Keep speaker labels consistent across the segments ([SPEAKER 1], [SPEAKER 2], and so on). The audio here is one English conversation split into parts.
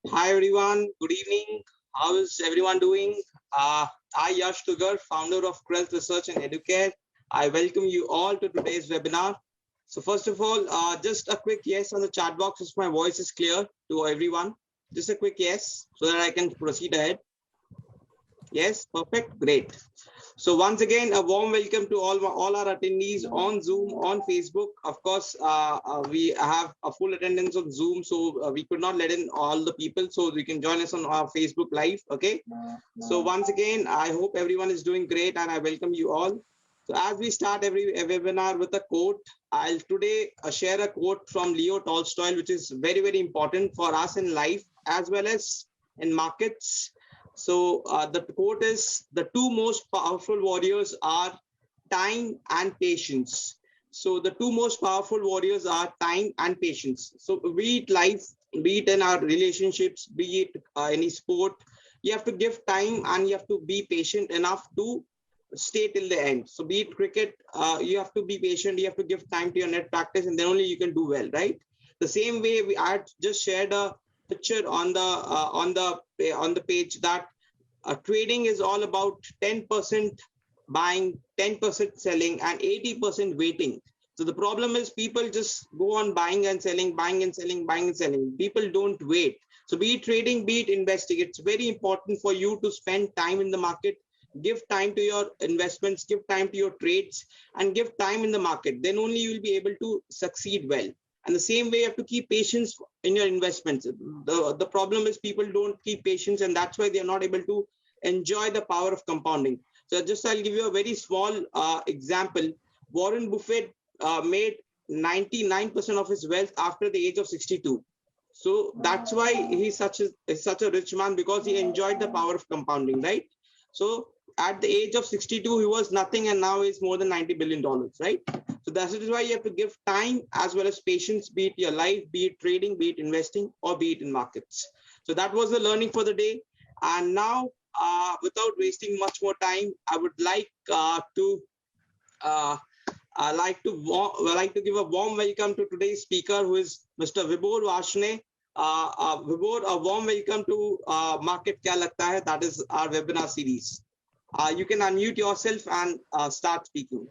[SPEAKER 1] Hi everyone, good evening. How is everyone doing? I Yash Tugar, founder of Crest Research and Educare. I welcome you all to today's webinar. So first of all, just a quick yes on the chat box if my voice is clear to everyone. Just a quick yes so that I can proceed ahead. Yes, perfect, great. So once again, a warm welcome to all our attendees on Zoom, on Facebook. Of course, we have a full attendance on Zoom, so we could not let in all the people, so you can join us on our Facebook Live, okay? So once again, I hope everyone is doing great and I welcome you all. So as we start every webinar with a quote, I'll today share a quote from Leo Tolstoy, which is very, very important for us in life as well as in markets. So the quote is, the two most powerful warriors are time and patience. So the two most powerful warriors are time and patience. So be it life, be it in our relationships, be it any sport, you have to give time and you have to be patient enough to stay till the end. So be it cricket, you have to be patient, you have to give time to your net practice, and then only you can do well, right? The same way I had just shared a picture on the page that trading is all about 10% buying, 10% selling, and 80% waiting. So the problem is people just go on buying and selling, buying and selling, buying and selling. People don't wait. So be it trading, be it investing, it's very important for you to spend time in the market, give time to your investments, give time to your trades, and give time in the market. Then only you will be able to succeed well. And the same way, you have to keep patience in your investments. The problem is people don't keep patience, and that's why they're not able to enjoy the power of compounding. So just I'll give you a very small example. Warren Buffett made 99% of his wealth after the age of 62. So that's why he's such a rich man, because he enjoyed the power of compounding, right? So at the age of 62, he was nothing, and now he's more than $90 billion, right? So that is why you have to give time as well as patience, be it your life, be it trading, be it investing, or be it in markets. So that was the learning for the day. And now, without wasting much more time, I would uh, like to give a warm welcome to today's speaker, who is Mr. Vibhor Vashne. Vibhor, a warm welcome to Market Kya Lagta Hai. That is our webinar series. You can unmute yourself and start speaking.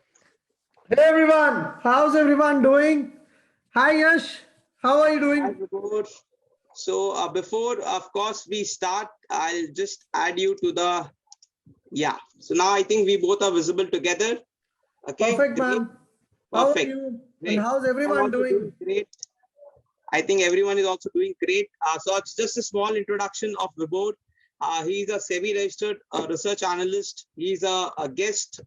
[SPEAKER 2] Hey everyone, how's everyone doing? Hi Yash, how are you
[SPEAKER 1] Hi,
[SPEAKER 2] doing?
[SPEAKER 1] Vibhor. So before, of course, we start, I'll just add you to the, yeah. So now I think we both are visible together. Okay,
[SPEAKER 2] Perfect,
[SPEAKER 1] great,
[SPEAKER 2] man. How are
[SPEAKER 1] perfect,
[SPEAKER 2] you? And
[SPEAKER 1] great.
[SPEAKER 2] how's
[SPEAKER 1] I'm
[SPEAKER 2] everyone
[SPEAKER 1] also doing
[SPEAKER 2] doing?
[SPEAKER 1] great. I think everyone is also doing great. So it's just a small introduction of Vibhor. He's a SEBI registered research analyst. He's a guest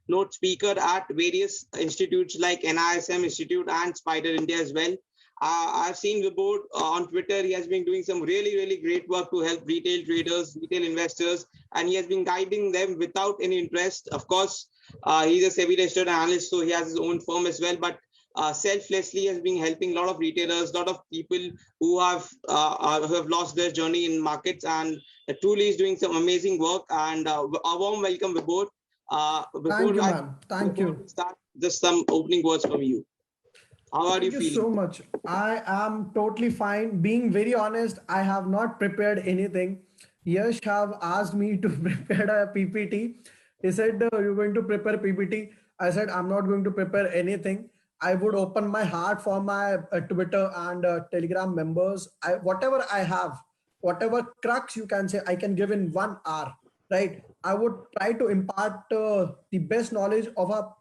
[SPEAKER 1] note speaker at various institutes like NISM Institute and Spider India as well. I've seen Vibhor on Twitter. He has been doing some really, really great work to help retail traders, retail investors, and he has been guiding them without any interest. Of course, he's a SEBI registered analyst, so he has his own firm as well. But selflessly has been helping a lot of retailers, a lot of people who have lost their journey in markets, and truly is doing some amazing work. And a warm welcome, Vibhor.
[SPEAKER 2] Thank you,
[SPEAKER 1] I
[SPEAKER 2] man. Thank
[SPEAKER 1] before
[SPEAKER 2] you.
[SPEAKER 1] we start, just some opening words from you. How are you
[SPEAKER 2] Thank you
[SPEAKER 1] feeling?
[SPEAKER 2] so much. I am totally fine. Being very honest, I have not prepared anything. Yash have asked me to prepare a PPT. He said, "You're going to prepare PPT." I said, "I'm not going to prepare anything. I would open my heart for my Twitter and Telegram members. Whatever I have, whatever crux you can say, I can give in 1 hour, right? I would try to impart the best knowledge of a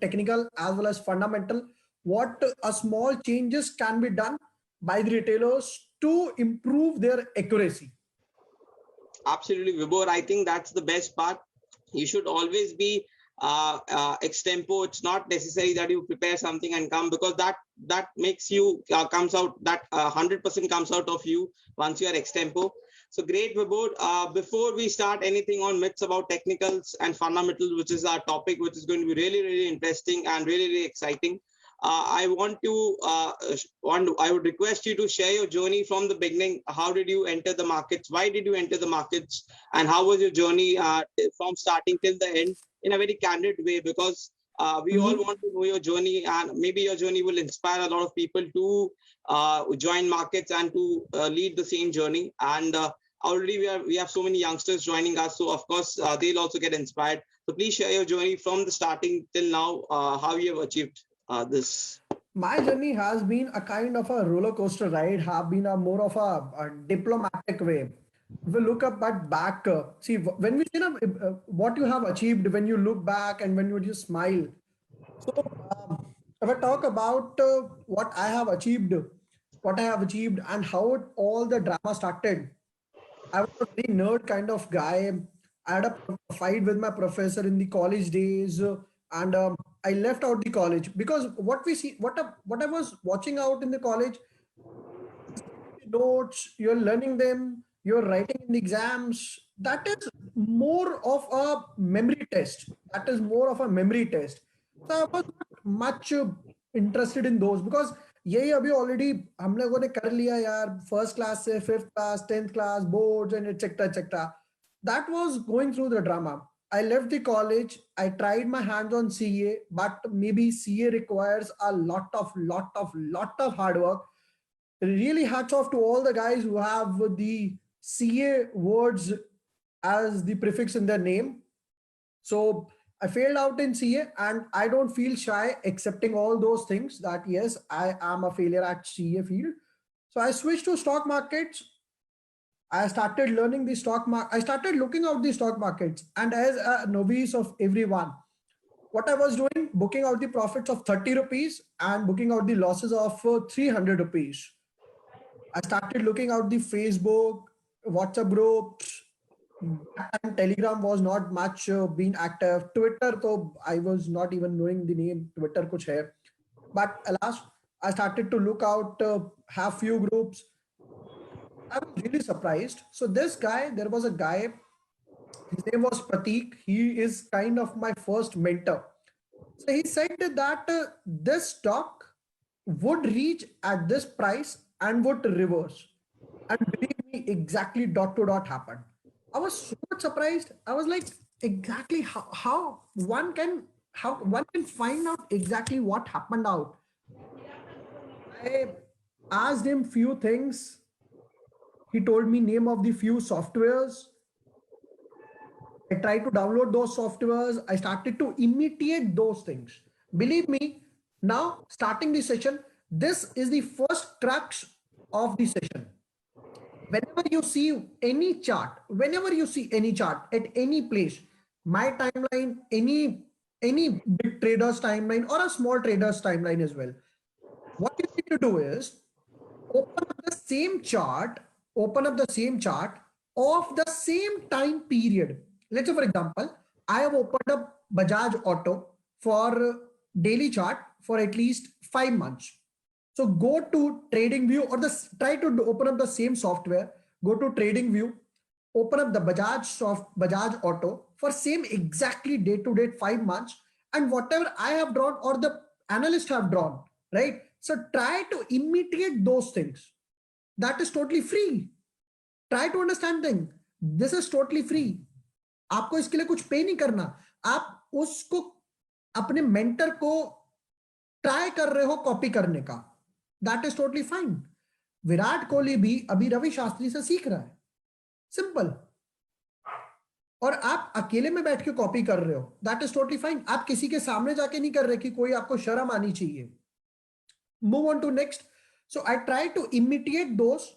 [SPEAKER 2] technical as well as fundamental, what a small changes can be done by the retailers to improve their accuracy.
[SPEAKER 1] Absolutely, Vibhor. I think that's the best part. You should always be extempo. It's not necessary that you prepare something and come, because that makes you comes out, that 100% comes out of you once you are extempo. So great, Vibhor. Before we start anything on myths about technicals and fundamentals, which is our topic, which is going to be really, really interesting and really, really exciting. I would request you to share your journey from the beginning. How did you enter the markets? Why did you enter the markets? And how was your journey from starting till the end, in a very candid way? Because We all want to know your journey, and maybe your journey will inspire a lot of people to join markets and to lead the same journey. And already we have so many youngsters joining us, so of course they'll also get inspired. So please share your journey from the starting till now, how you have achieved this.
[SPEAKER 2] My journey has been a kind of a roller coaster ride, have been a more of a diplomatic way. If we look up at back, see when we say what you have achieved, when you look back and when you just smile. So if I talk about what I have achieved, and how all the drama started. I was a very nerd kind of guy. I had a fight with my professor in the college days, and I left out the college because what we see, what I was watching out in the college, notes, you're learning them, you're writing in the exams. That is more of a memory test. That is more of a memory test. So I was not much interested in those because यही अभी already हम लोगों ने कर लिया यार first class से fifth class tenth class boards and etcetera that was going through the drama. I left the college. I tried my hands on CA, but maybe CA requires a lot of hard work. Really hats off to all the guys who have the CA words as the prefix in their name. So I failed out in CA, and I don't feel shy accepting all those things that yes, I am a failure at CA field. So I switched to stock markets. I started learning the stock market. I started looking out the stock markets, and as a novice of everyone, what I was doing, booking out the profits of 30 rupees and booking out the losses of 300 rupees. I started looking out the Facebook, WhatsApp groups. And Telegram was not much being active. Twitter, though I was not even knowing the name Twitter kuch hai. But alas, I started to look out, have few groups. I was really surprised. So this guy, there was a guy, his name was Pratik. He is kind of my first mentor. So he said that this stock would reach at this price and would reverse. And believe me, exactly dot to dot happened. I was so much surprised. I was like, exactly how one can find out exactly what happened out. I asked him few things. He told me name of the few softwares. I tried to download those softwares. I started to imitate those things. Believe me, now starting the session, this is the first crux of the session. Whenever you see any chart at any place, my timeline, any big trader's timeline or a small trader's timeline as well, what you need to do is open up the same chart of the same time period. Let's say, for example, I have opened up Bajaj Auto for daily chart for at least 5 months. So go to TradingView or try to open up the same software, go to TradingView, open up the Bajaj Auto for same exactly day to date 5 months, and whatever I have drawn or the analyst have drawn, right? So try to imitate those things. That is totally free. Try to understand things. This is totally free. आपको इसके लिए कुछ पे नहीं करना, आप उसको अपने मेंटर को ट्राई कर रहे हो कॉपी करने का. That is totally fine. Virat Kohli भी अभी रवि शास्त्री से सीख रहा है. सिंपल. और आप अकेले में बैठ के कॉपी कर रहे हो. That is totally fine. आप किसी के सामने जाके नहीं कर रहे कि कोई आपको शर्म आनी चाहिए. Move on to next. So I tried to imitate those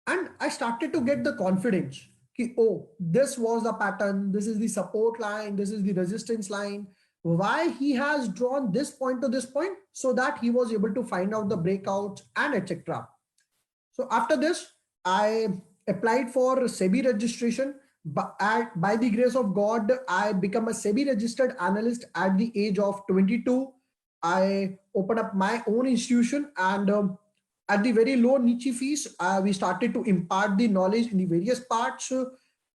[SPEAKER 2] and I started to get the confidence. Ki, oh, this was the pattern. This is the support line. This is the resistance line. Why he has drawn this point to this point so that he was able to find out the breakouts and etc. So after this, I applied for SEBI registration. By the grace of God, I become a SEBI registered analyst at the age of 22. I opened up my own institution, and at the very low niche fees, we started to impart the knowledge in the various parts.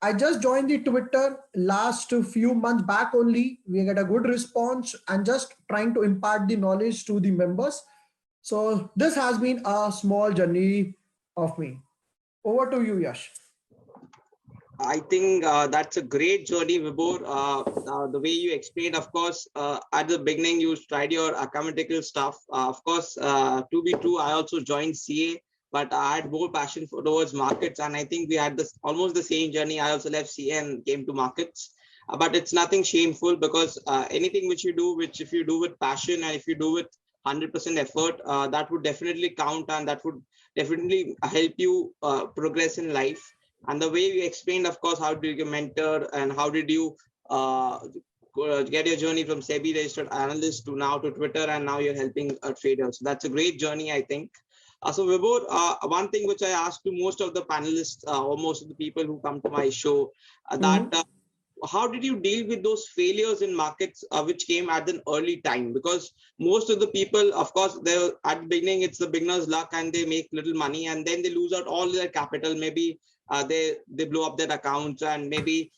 [SPEAKER 2] I just joined the Twitter last few months back only. We get a good response and just trying to impart the knowledge to the members. So this has been a small journey of me. Over to you, Yash.
[SPEAKER 1] I think that's a great journey, Vibhor. The way you explained, of course, at the beginning, you tried your mathematical stuff. Of course, to be true, I also joined CA, but I had more passion towards markets. And I think we had this almost the same journey. I also left CA and came to markets. But it's nothing shameful because anything which you do, which if you do with passion and if you do with 100% effort, that would definitely count and that would definitely help you progress in life. And the way you explained, of course, how did you mentor and how did you get your journey from SEBI registered analyst to now to Twitter, and now you're helping traders. So that's a great journey, I think. So Vibhor, one thing which I ask to most of the panelists or most of the people who come to my show, that how did you deal with those failures in markets which came at an early time? Because most of the people, of course, they at the beginning it's the beginner's luck and they make little money and then they lose out all their capital. Maybe they blow up their accounts and maybe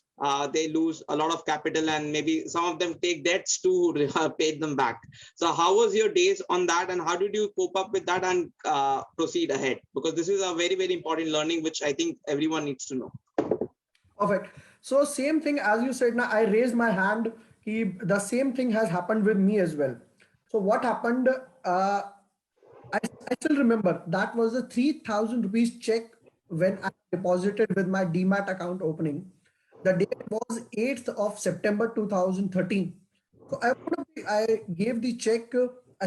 [SPEAKER 1] they lose a lot of capital and maybe some of them take debts to pay them back. So how was your days on that and how did you cope up with that and proceed ahead? Because this is a very, very important learning which I think everyone needs to know.
[SPEAKER 2] Perfect. So same thing as you said, now I raised my hand. The same thing has happened with me as well. So what happened? I still remember that was a 3,000 rupees check when I deposited with my DMAT account opening. The date was 8th of September 2013. So I gave the check. I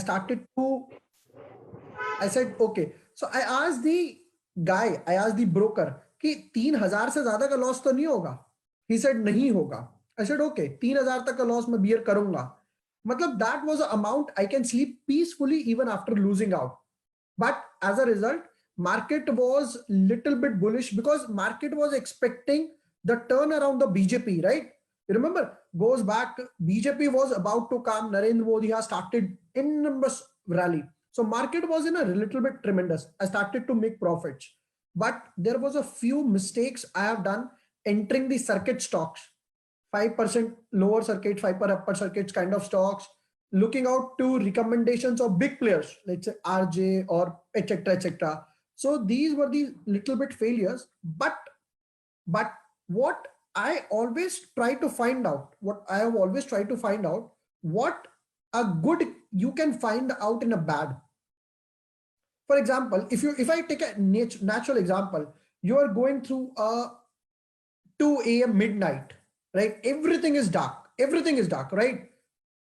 [SPEAKER 2] said, okay. So I asked the guy, I asked the broker, कि 3,000 से ज्यादा का loss तो नहीं होगा? He said नहीं होगा. I said okay, 3,000 तक का लॉस मैं बियर करूंगा. मतलब that was an amount I can sleep peacefully even after losing out. But as a result, market was little bit bullish because market was expecting the turnaround of BJP, right? You remember, goes back, BJP was about to come, Narendra Modi has started enormous rally. So market was in a little bit tremendous. I started to make profits. But there was a few mistakes I have done entering the circuit stocks, 5% lower circuit, 5% upper circuits kind of stocks, looking out to recommendations of big players, let's say RJ or etc. etc. So these were the little bit failures. But what I always try to find out, what a good you can find out in a bad. For example, if I take a natural example, you are going through a 2 a.m. midnight, right? Everything is dark, right?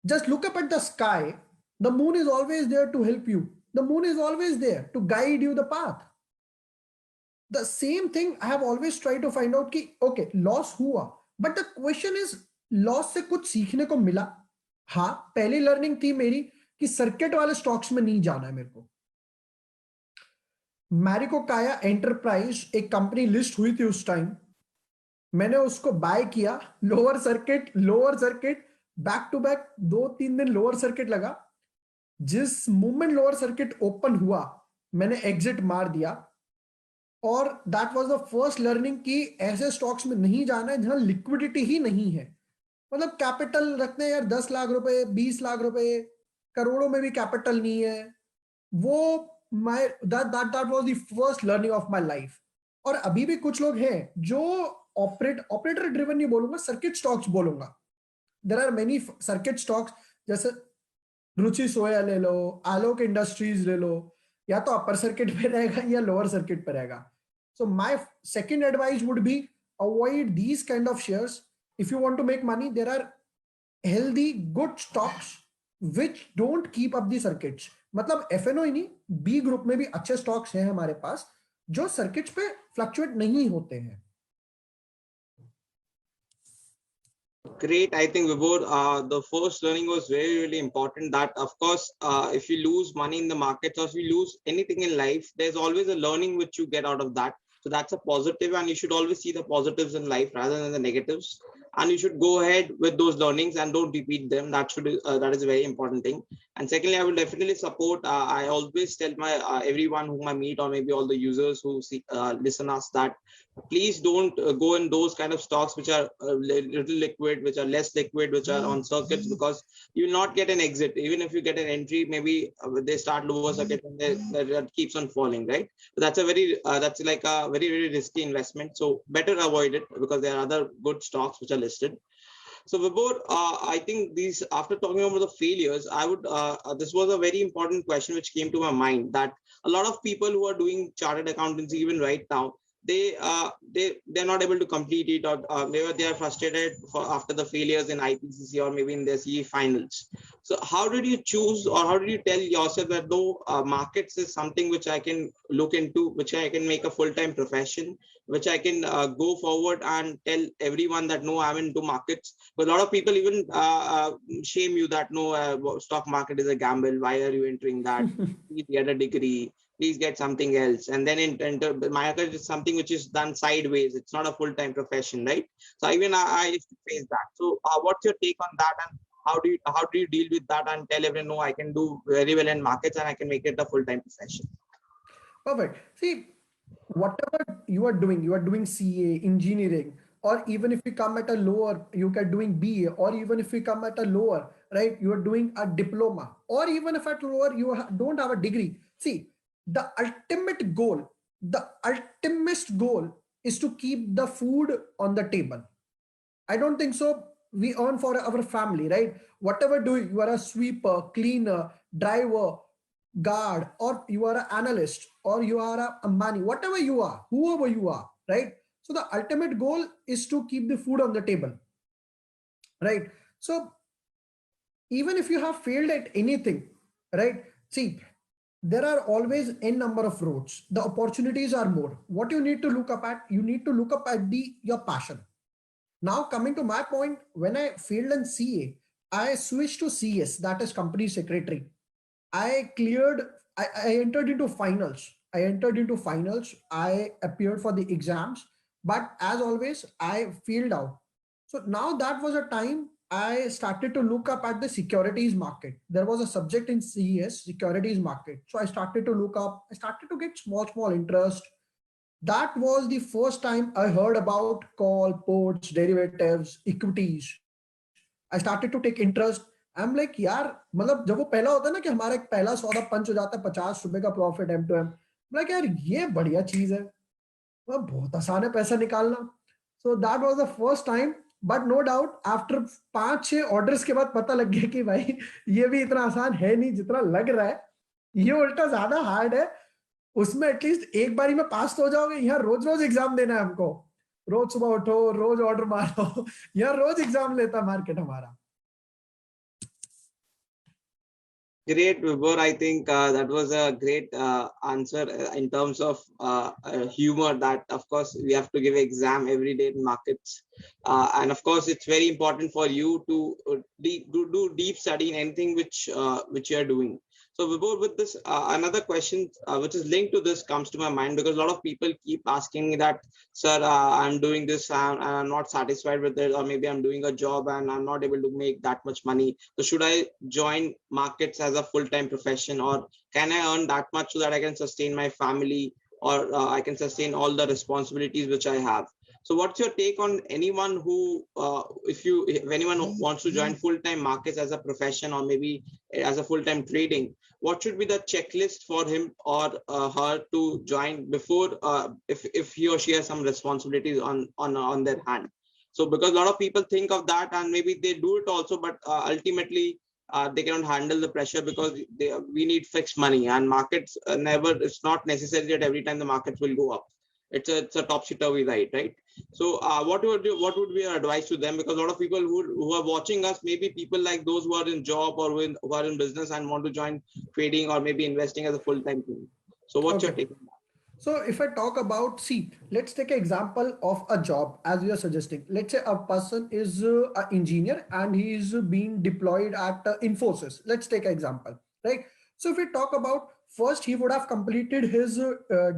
[SPEAKER 2] Just look up at the sky. The moon is always there to help you. The moon is always there to guide you the path. The same thing I have always tried to find out कि okay, loss हुआ, but the question is loss से कुछ सीखने को मिला? हाँ, पहली learning थी मेरी कि सर्किट वाले स्टॉक्स में नहीं जाना है मेरे को. मैरिको काया एंटरप्राइज एक कंपनी लिस्ट हुई थी उस टाइम, मैंने उसको बाय किया, lower circuit back to back 2-3 दिन लोअर सर्किट लगा. जिस मोमेंट लोअर सर्किट ओपन हुआ मैंने एग्जिट मार दिया. और that was the first learning कि ऐसे स्टॉक्स में नहीं जाना है जहां लिक्विडिटी ही नहीं है. मतलब कैपिटल रखते हैं यार 10 लाख रुपए, 20 लाख रुपए, करोड़ों में भी कैपिटल नहीं है. वो that was the first learning of my life. और अभी भी कुछ लोग हैं जो ऑपरेटर ड्रिवन नहीं बोलूंगा, सर्किट स्टॉक्स बोलूंगा. There are many circuit stocks, जैसे रुचि सोया ले लो, आलोक इंडस्ट्रीज ले लो, या तो अपर सर्किट पे रहेगा या लोअर सर्किट पे रहेगा. So my second advice would be avoid these kind of shares. If you want to make money, there are healthy good stocks which don't keep up the circuits. मतलब F N O ही नहीं, B group में भी अच्छे stocks हैं हमारे पास जो circuits पे फ्लक्चुएट नहीं होते हैं.
[SPEAKER 1] Great. I think Vibhor, the first learning was very, really important that of course, if you lose money in the markets or if you lose anything in life, there's always a learning which you get out of that. So that's a positive and you should always see the positives in life rather than the negatives. and you should go ahead with those learnings and don't repeat them. That is a very important thing. And secondly, I will definitely support. I always tell my everyone whom I meet, or maybe all the users who listen us, that please don't go in those kind of stocks which are little liquid, which are less liquid, which are on circuits, because you will not get an exit. Even if you get an entry, maybe they start lower circuit and that keeps on falling, right? So that's like a very risky investment. So better avoid it, because there are other good stocks which are listed. So Vibhor, I think these, after talking about the failures, I would, this was a very important question which came to my mind, that a lot of people who are doing chartered accountancy even right now, they're not able to complete it, or they are frustrated after the failures in IPCC or maybe in their CE finals. So how did you choose, or how did you tell yourself that no, markets is something which I can look into, which I can make a full-time profession, which I can go forward and tell everyone that no, I'm into markets? But a lot of people even shame you that no, stock market is a gamble. Why are you entering that? Please get a degree. Please get something else. And then market is something which is done sideways. It's not a full-time profession, right? So even I used to face that. So what's your take on that, and how do you deal with that and tell everyone no, I can do very well in markets and I can make it a full-time profession?
[SPEAKER 2] Perfect. See, whatever you are doing CA, engineering, or even if you come at a lower, you are doing BA, or even if you come at a lower, right, you are doing a diploma, or even if at lower you don't have a degree. See, the ultimate goal is to keep the food on the table. I don't think so. We earn for our family, right? Whatever do you are a sweeper, cleaner, driver, guard, or you are an analyst, or you are a Ambani, whatever you are, whoever you are, right? So the ultimate goal is to keep the food on the table, right? So even if you have failed at anything, right? See, there are always n number of roads. The opportunities are more. What you need to look up at, you need to look up at the your passion. Now coming to my point, when I failed in CA, I switched to CS, that is company secretary. I cleared, I entered into finals. I appeared for the exams, but as always, I failed out. So now that was a time I started to look up at the securities market. There was a subject in CES, securities market. So I started to look up, I started to get small interest. That was the first time I heard about call, puts, derivatives, equities. I started to take interest. I am like यार, मतलब जब वो पहला होता है ना कि हमारा एक पहला सौदा पंच हो जाता है ₹50 का profit M to M, like यार ये बढ़िया चीज है, मतलब बहुत आसान है पैसा निकालना. So that was the first time. But no doubt after 5-6 orders के बाद पता लग गया कि भाई ये भी इतना आसान है नहीं जितना लग रहा है, ये उल्टा ज्यादा हार्ड है. उसमें एटलीस्ट एक बारी में पास तो हो जाओगे, यहाँ रोज रोज एग्जाम देना है हमको, रोज सुबह उठो, रोज ऑर्डर मारो, यहाँ रोज एग्जाम लेता मार्केट हमारा.
[SPEAKER 1] Great, Vibhor. I think that was a great answer in terms of humor. That of course we have to give exam every day in markets, and of course it's very important for you to do deep study in anything which you are doing. So Vibhor, with this, another question which is linked to this comes to my mind, because a lot of people keep asking me that, sir, I'm doing this and I'm not satisfied with it, or maybe I'm doing a job and I'm not able to make that much money. So should I join markets as a full-time profession, or can I earn that much so that I can sustain my family, or I can sustain all the responsibilities which I have? So what's your take on anyone who, if anyone wants to join full-time markets as a profession, or maybe as a full-time trading, what should be the checklist for him or her to join before, if he or she has some responsibilities on their hand? So because a lot of people think of that and maybe they do it also, but ultimately they cannot handle the pressure, because we need fixed money, and markets it's not necessary that every time the markets will go up. It's a topsy-turvy ride, right? So what would be your advice to them? Because a lot of people who are watching us, maybe people like those who are in job or who are in business and want to join trading or maybe investing as a full-time thing. So what's your take on that?
[SPEAKER 2] So if I talk about, see, let's take an example of a job as we are suggesting. Let's say a person is an engineer and he is being deployed at Infosys. Let's take an example, right? So if we talk about, first he would have completed his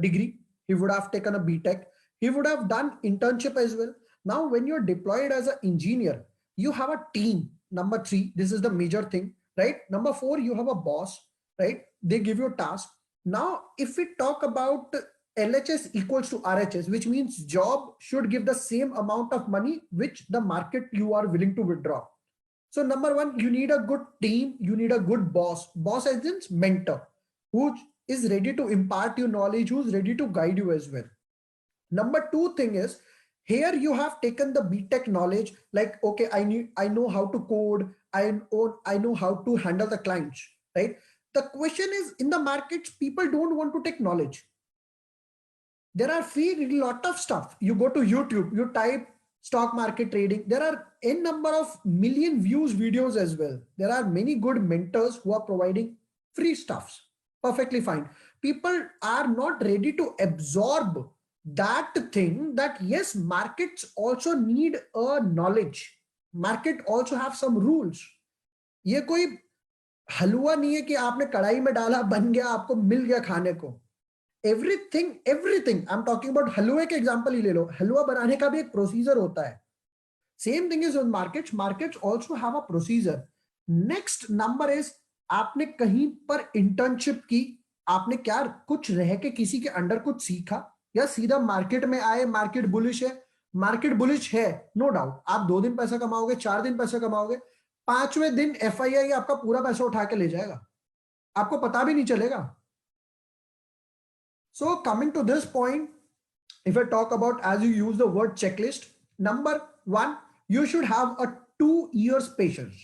[SPEAKER 2] degree, he would have taken a BTech, he would have done internship as well. Now, when you're deployed as an engineer, you have a team. Number three, this is the major thing, right? Number four, you have a boss, right? They give you a task. Now, if we talk about LHS equals to RHS, which means job should give the same amount of money which the market you are willing to withdraw. So number one, you need a good team, you need a good boss. Boss as in mentor, who is ready to impart you knowledge, who's ready to guide you as well. Number two thing is, here you have taken the BTech knowledge, like, okay, I know how to code, I know how to handle the clients, right? The question is, in the markets, people don't want to take knowledge. There are free lot of stuff. You go to YouTube, you type stock market trading. There are n number of million views videos as well. There are many good mentors who are providing free stuffs. Perfectly fine. People are not ready to absorb that thing, that yes, markets also need a knowledge. Market also have some rules. ये कोई हलवा नहीं है कि आपने कढ़ाई में डाला, बन गया, आपको मिल गया खाने को. Everything I am talking about हलवे के एग्जांपल ही ले लो. हलवा बनाने का भी एक प्रोसीजर होता है. Same thing is on markets also have a procedure. Next number is, आपने कहीं पर इंटर्नशिप की, आपने क्या कुछ रह के किसी के अंडर कुछ सीखा, या सीधा मार्केट में आए, मार्केट बुलिश है, मार्केट बुलिश है, नो डाउट आप 2 दिन पैसा कमाओगे, 4 दिन पैसा कमाओगे, 5वें दिन FII आपका पूरा पैसा उठा के ले जाएगा, आपको पता भी नहीं चलेगा. So coming to this point, if I talk about, as you use the word checklist, number one, you should have a 2 years patience.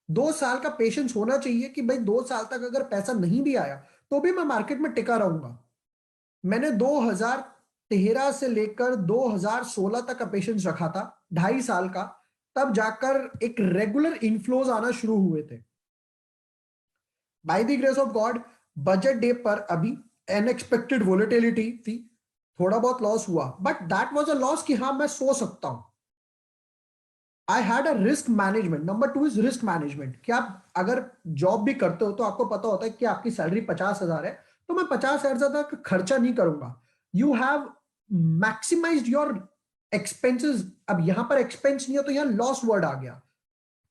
[SPEAKER 2] 2 साल का पेशेंस होना चाहिए कि भाई 2 साल तक अगर पैसा नहीं भी आया तो भी मैं मार्केट में टिका रहूंगा. मैंने 2013 से लेकर 2016 तक का पेशेंस रखा था, 2.5 साल का, तब जाकर एक रेगुलर इनफ्लोज आना शुरू हुए थे. By the grace of God, budget day पर अभी अनएक्सपेक्टेड वोलेटिलिटी थी, थोड़ा बहुत लॉस हुआ, but that was a loss कि हाँ मैं सो सकता हूं. I had a risk management. Number 2 is risk management, कि आप अगर जॉब भी करते हो तो आपको पता होता है कि आपकी सैलरी 50,000 है, तो मैं 50,000 तक खर्चा नहीं करूंगा. You have maximised your expenses. अब यहां पर एक्सपेंस नहीं है तो यहां लॉस वर्ड आ गया.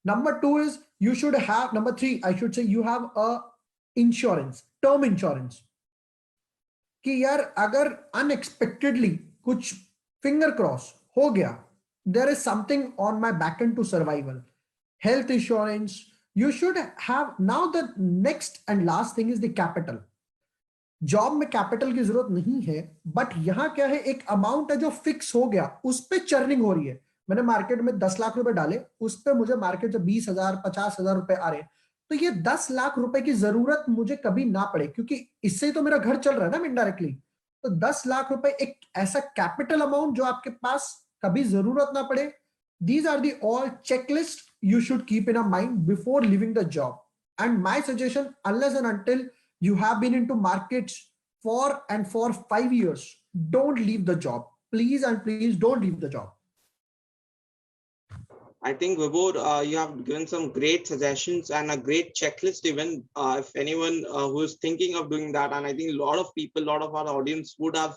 [SPEAKER 2] Number 2 is you should have, number 3 I should say, you have a insurance, term insurance, कि यार अगर अनएक्सपेक्टेडली कुछ फिंगर क्रॉस हो गया, there is something on my back end to survival. Health insurance you should have. Now the next and last thing is the capital. Job में capital की जरूरत नहीं है, बट यहां क्या है, एक अमाउंट है जो फिक्स हो गया, उस पर चर्निंग हो रही है. मैंने मार्केट में 10 लाख रुपए डाले, उस पर मुझे मार्केट से 20,000 50,000 रुपए आ रहे, तो ये 10 लाख रुपए की जरूरत मुझे कभी ना पड़े, क्योंकि इससे तो मेरा घर चल रहा है ना इनडायरेक्टली. तो 10 लाख रुपए एक ऐसा कैपिटल अमाउंट जो आपके पास कभी जरूरत ना पड़े. These are the all checklist you should keep in a mind before leaving the job. And my suggestion, unless and until you have been into markets for 5 years, don't leave the job. Please and please don't leave the job.
[SPEAKER 1] I think Vibhor, you have given some great suggestions and a great checklist even, if anyone who is thinking of doing that, and I think a lot of people, a lot of our audience would have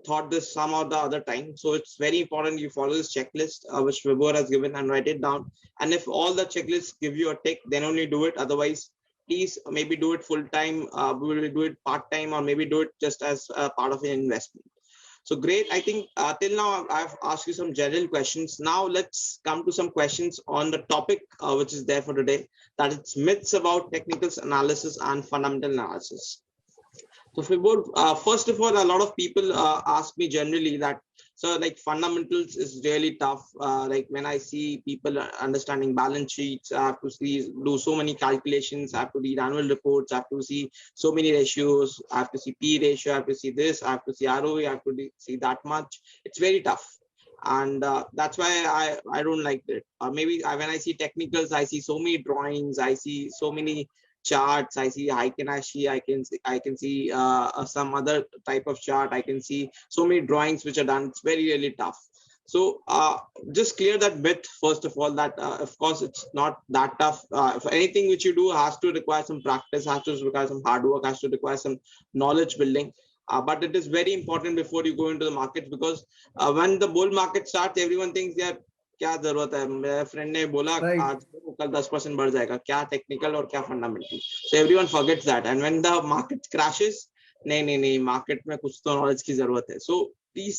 [SPEAKER 1] thought this some or the other time. So it's very important you follow this checklist which Vibhor has given and write it down. And if all the checklists give you a tick, then only do it. Otherwise, please maybe do it full time, do it part time, or maybe do it just as a part of an investment. So great. I think till now I've asked you some general questions. Now let's come to some questions on the topic which is there for today, that it's myths about technical analysis and fundamental analysis. So first of all, a lot of people ask me generally that, so like fundamentals is really tough. Like when I see people understanding balance sheets, I have to do so many calculations, I have to read annual reports, I have to see so many ratios, I have to see P ratio, I have to see this, I have to see ROE, I have to see that much. It's very tough. And that's why I don't like it. Maybe when I see technicals, I see so many drawings, I see so many charts, I see Heiken-Ashi, I can see some other type of chart, I can see so many drawings which are done. It's very really tough. So just clear that myth first of all, that of course it's not that tough. If anything which you do has to require some practice, has to require some hard work, has to require some knowledge building. but it is very important before you go into the market, because when the bull market starts, everyone thinks यार क्या जरूरत है, मेरे friend ने बोला
[SPEAKER 2] Right.
[SPEAKER 1] आज कल 10% बढ़ जाएगा, क्या टेक्निकल और क्या fundamental. So everyone forgets that, and when the market crashes, नहीं मार्केट में कुछ तो नॉलेज की जरूरत है. So please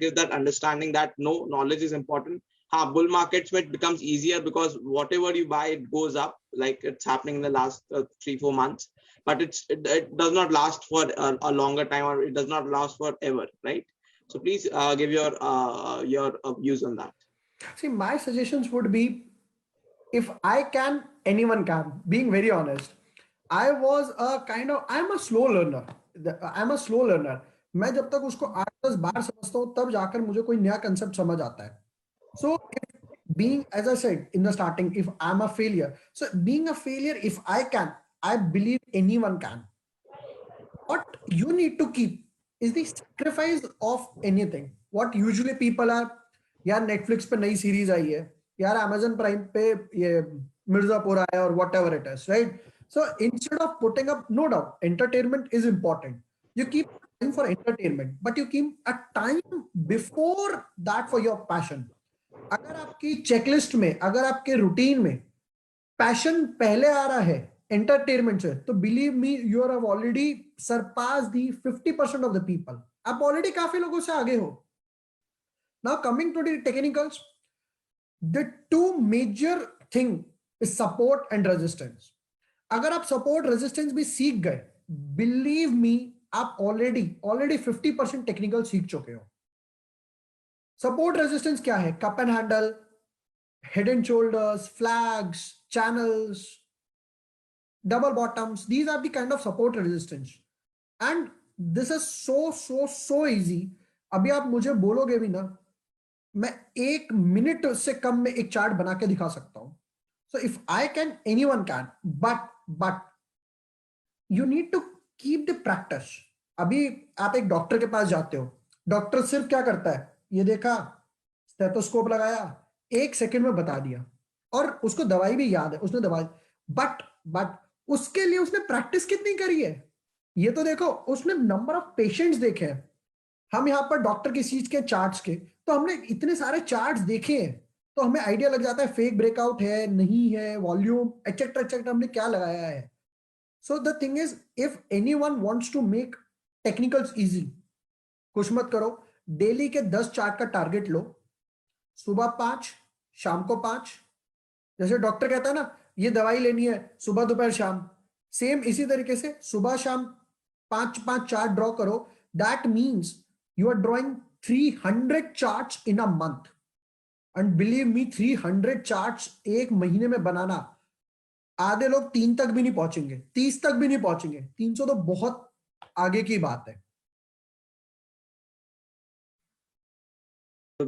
[SPEAKER 1] give that understanding that no, knowledge is important. Bull markets it becomes easier because whatever you buy, it goes up, like it's happening in the last 3-4 months, but it does not last for a longer time, or it does not last forever, right? So please give your views on that.
[SPEAKER 2] See, my suggestions would be, if I can, anyone can. Being very honest, I'm a slow learner. I'm a slow learner. मैं जब तक उसको 8-10 बार समझता हूँ तब जाकर मुझे कोई नया कंसेप्ट समझ आता है. So, being, as I said in the starting, if I'm a failure, so being a failure, if I can, I believe anyone can. What you need to keep is the sacrifice of anything. What usually people are, यार Netflix पे नई series आई है, यार Amazon Prime पे ये मिर्जापुर आया, or whatever it is, right? So instead of putting up, no doubt, entertainment is important. You keep time for entertainment, but you keep a time before that for your passion. अगर आपकी checklist में, अगर आपके routine में passion पहले आ रहा है entertainment से, तो believe me, you are already surpass the 50% of the people. आप ऑलरेडी काफी लोगों से आगे हो. Now coming to the technicals, the two major thing is support and resistance. अगर आप सपोर्ट रेजिस्टेंस भी सीख गए, बिलीव मी, आप ऑलरेडी 50% टेक्निकल सीख चुके हो. सपोर्ट रेजिस्टेंस क्या है? Cup and handle, head and shoulders, flags, channels, double bottoms. These are the kind of support resistance. And this is so easy. अभी आप मुझे बोलोगे भी ना, मैं 1 मिनट से कम में एक चार्ट बना के दिखा सकता हूं. So if I can, anyone can. But you need to keep the practice. अभी आप एक डॉक्टर के पास जाते हो, डॉक्टर सिर्फ क्या करता है, ये देखा, स्टेथोस्कोप लगाया, 1 सेकंड में बता दिया, और उसको दवाई भी याद है, उसने दवाई. बट उसके लिए उसने प्रैक्टिस कितनी करी है, ये तो देखो. उसने नंबर ऑफ पेशेंट्स देखे हैं. हम यहाँ पर डॉक्टर की चीज के चार्ट्स के, तो हमने इतने सारे चार्ट्स देखे हैं, तो हमें आइडिया लग जाता है फेक ब्रेकआउट है, नहीं है, वॉल्यूम, एक्सेट्रा हमने क्या लगाया है. So the thing is, if anyone wants to make technicals easy, कुछ मत करो, डेली के 10 चार्ट का टारगेट लो. सुबह 5, शाम को 5. जैसे डॉक्टर कहता है ना, ये दवाई लेनी है सुबह दोपहर शाम, सेम इसी तरीके से सुबह शाम 5 चार्ट ड्रॉ करो. That means you are drawing 300 charts in a month. And believe me, 300 charts एक महीने में बनाना, आधे लोग 3 तक भी नहीं पहुंचेंगे, 30 तक भी नहीं पहुंचेंगे, 300 तो बहुत आगे की बात है.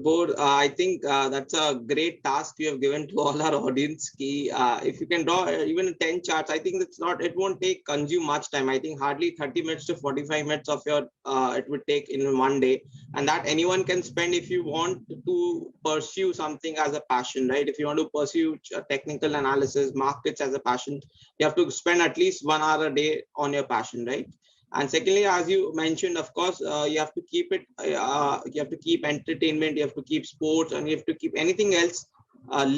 [SPEAKER 1] Board, I think that's a great task you have given to all our audience. If you can draw even 10 charts, I think it won't consume much time. I think hardly 30 minutes to 45 minutes of your it would take in one day, and that anyone can spend if you want to pursue something as a passion, right? If you want to pursue technical analysis, markets as a passion, you have to spend at least 1 hour a day on your passion, right? And secondly, as you mentioned, of course, you have to keep it, you have to keep entertainment, you have to keep sports, and you have to keep anything else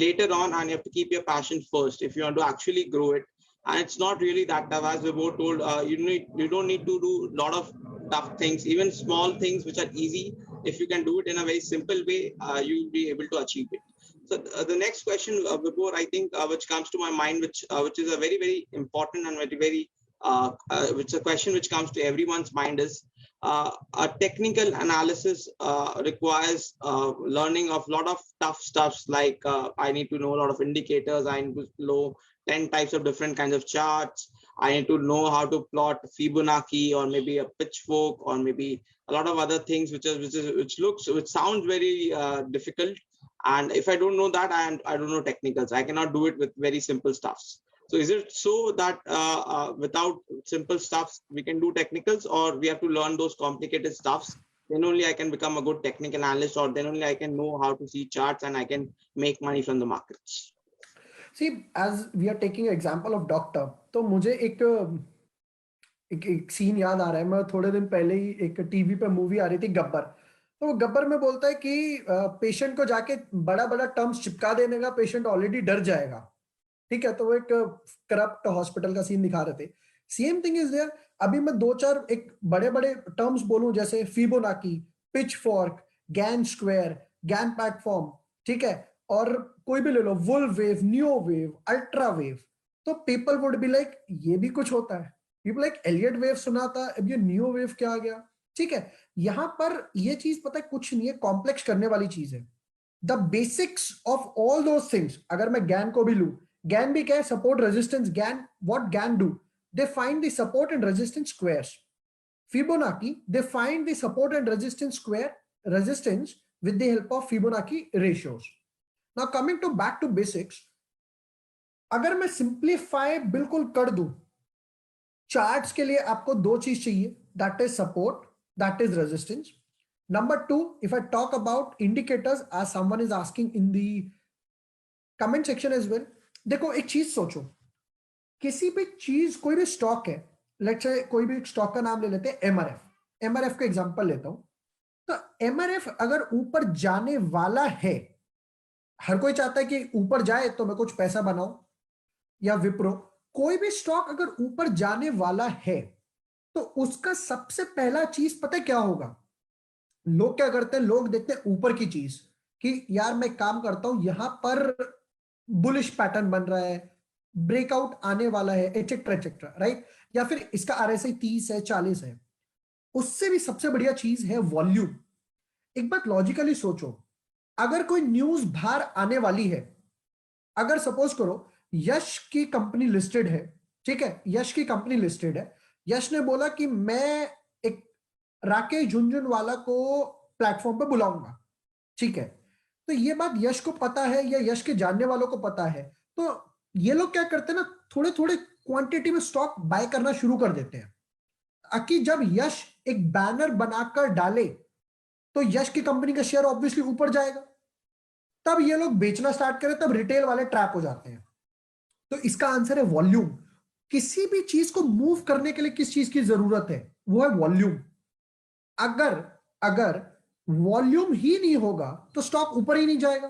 [SPEAKER 1] later on, and you have to keep your passion first if you want to actually grow it. And it's not really that tough, as we were told. You don't need to do a lot of tough things, even small things which are easy. If you can do it in a very simple way, you'll be able to achieve it. So the next question, Vibhor, I think, which comes to my mind, which is a very important and very which is a question which comes to everyone's mind, is a technical analysis requires learning of a lot of tough stuffs, like I need to know a lot of indicators, I need to know 10 types of different kinds of charts, I need to know how to plot Fibonacci, or maybe a pitchfork, or maybe a lot of other things which sounds very difficult. And if I don't know that, I don't know technicals, I cannot do it with very simple stuffs. So is it so that without simple stuffs we can do technicals, or we have to learn those complicated stuffs, then only I can become a good technical analyst, or then only I can know how to see charts and I can make money from the markets?
[SPEAKER 2] See, as we are taking an example of doctor, तो मुझे एक एक scene याद आ रहा है, मैं थोड़े दिन पहले ही एक टीवी पे मूवी आ रही थी गब्बर, तो वो गब्बर में बोलता है कि पेशेंट को जाके बड़ा बड़ा टर्म्स चिपका देने का, पेशेंट ऑलरेडी डर जाएगा, ठीक है। तो वो एक करप्ट हॉस्पिटल का सीन दिखा रहे थे। Same thing is there. अभी मैं दो चार एक बड़े बड़े टर्म्स बोलूं, जैसे Fibonacci, pitchfork, Gann square, Gann platform, ठीक है, और कोई भी ले लो, Wolfe wave, new wave, ultra wave, तो पीपल वुड बी लाइक ये भी कुछ होता है। पीपल लाइक एलियट वेव सुना था, अब ये न्यू वेव क्या आ गया, ठीक है। यहां पर ये चीज पता है कुछ नहीं है, कॉम्प्लेक्स करने वाली चीज है। The basics of all those things, अगर मैं गैन को भी लू, गैन भी क्या है, support resistance. Gann, what Gann do, they find the support and resistance squares. Fibonacci, they find the support and resistance square resistance with the help of Fibonacci ratios. Now coming to back to basics, अगर मैं simplify बिल्कुल कर दूं, charts के लिए आपको दो चीज चाहिए, that is support, that is resistance. Number two, if I talk about indicators, as someone is asking in the comment section as well, देखो एक चीज सोचो, किसी भी चीज, कोई भी स्टॉक है, लेट्स से कोई भी स्टॉक का नाम ले लेते हैं एमआरएफ, एमआरएफ का एग्जांपल लेता हूं, तो एमआरएफ अगर ऊपर जाने वाला है, हर कोई चाहता है कि ऊपर जाए तो मैं कुछ पैसा बनाऊं, या विप्रो, कोई भी स्टॉक अगर ऊपर जाने वाला है तो उसका सबसे पहला चीज पता है क्या होगा? लोग क्या करते हैं, लोग देखते हैं ऊपर की चीज कि यार मैं काम करता हूं, यहां पर बुलिश पैटर्न बन रहा है, ब्रेकआउट आने वाला है, एटसेट्रा एटसेट्रा, राइट? या फिर इसका आरएसआई 30 है, 40 है। उससे भी सबसे बढ़िया चीज है वॉल्यूम। एक बात लॉजिकली सोचो, अगर कोई न्यूज बाहर आने वाली है, अगर सपोज करो यश की कंपनी लिस्टेड है, ठीक है, यश की कंपनी लिस्टेड है, यश ने बोला कि मैं एक राकेश झुनझुनवाला को प्लेटफॉर्म पे बुलाऊंगा, ठीक है, तो ये बात यश को पता है या यश के जानने वालों को पता है, तो ये लोग क्या करते हैं ना, थोड़े थोड़े क्वांटिटी में स्टॉक बाय करना शुरू कर देते हैं, ताकि जब यश एक बैनर बनाकर डाले तो यश की कंपनी का शेयर ऑब्वियसली ऊपर जाएगा, तब ये लोग बेचना स्टार्ट करें, तब रिटेल वाले ट्रैप हो जाते हैं। तो इसका आंसर है वॉल्यूम। किसी भी चीज को मूव करने के लिए किस चीज की जरूरत है? वो है वॉल्यूम। अगर अगर वॉल्यूम ही नहीं होगा तो स्टॉक ऊपर ही नहीं जाएगा।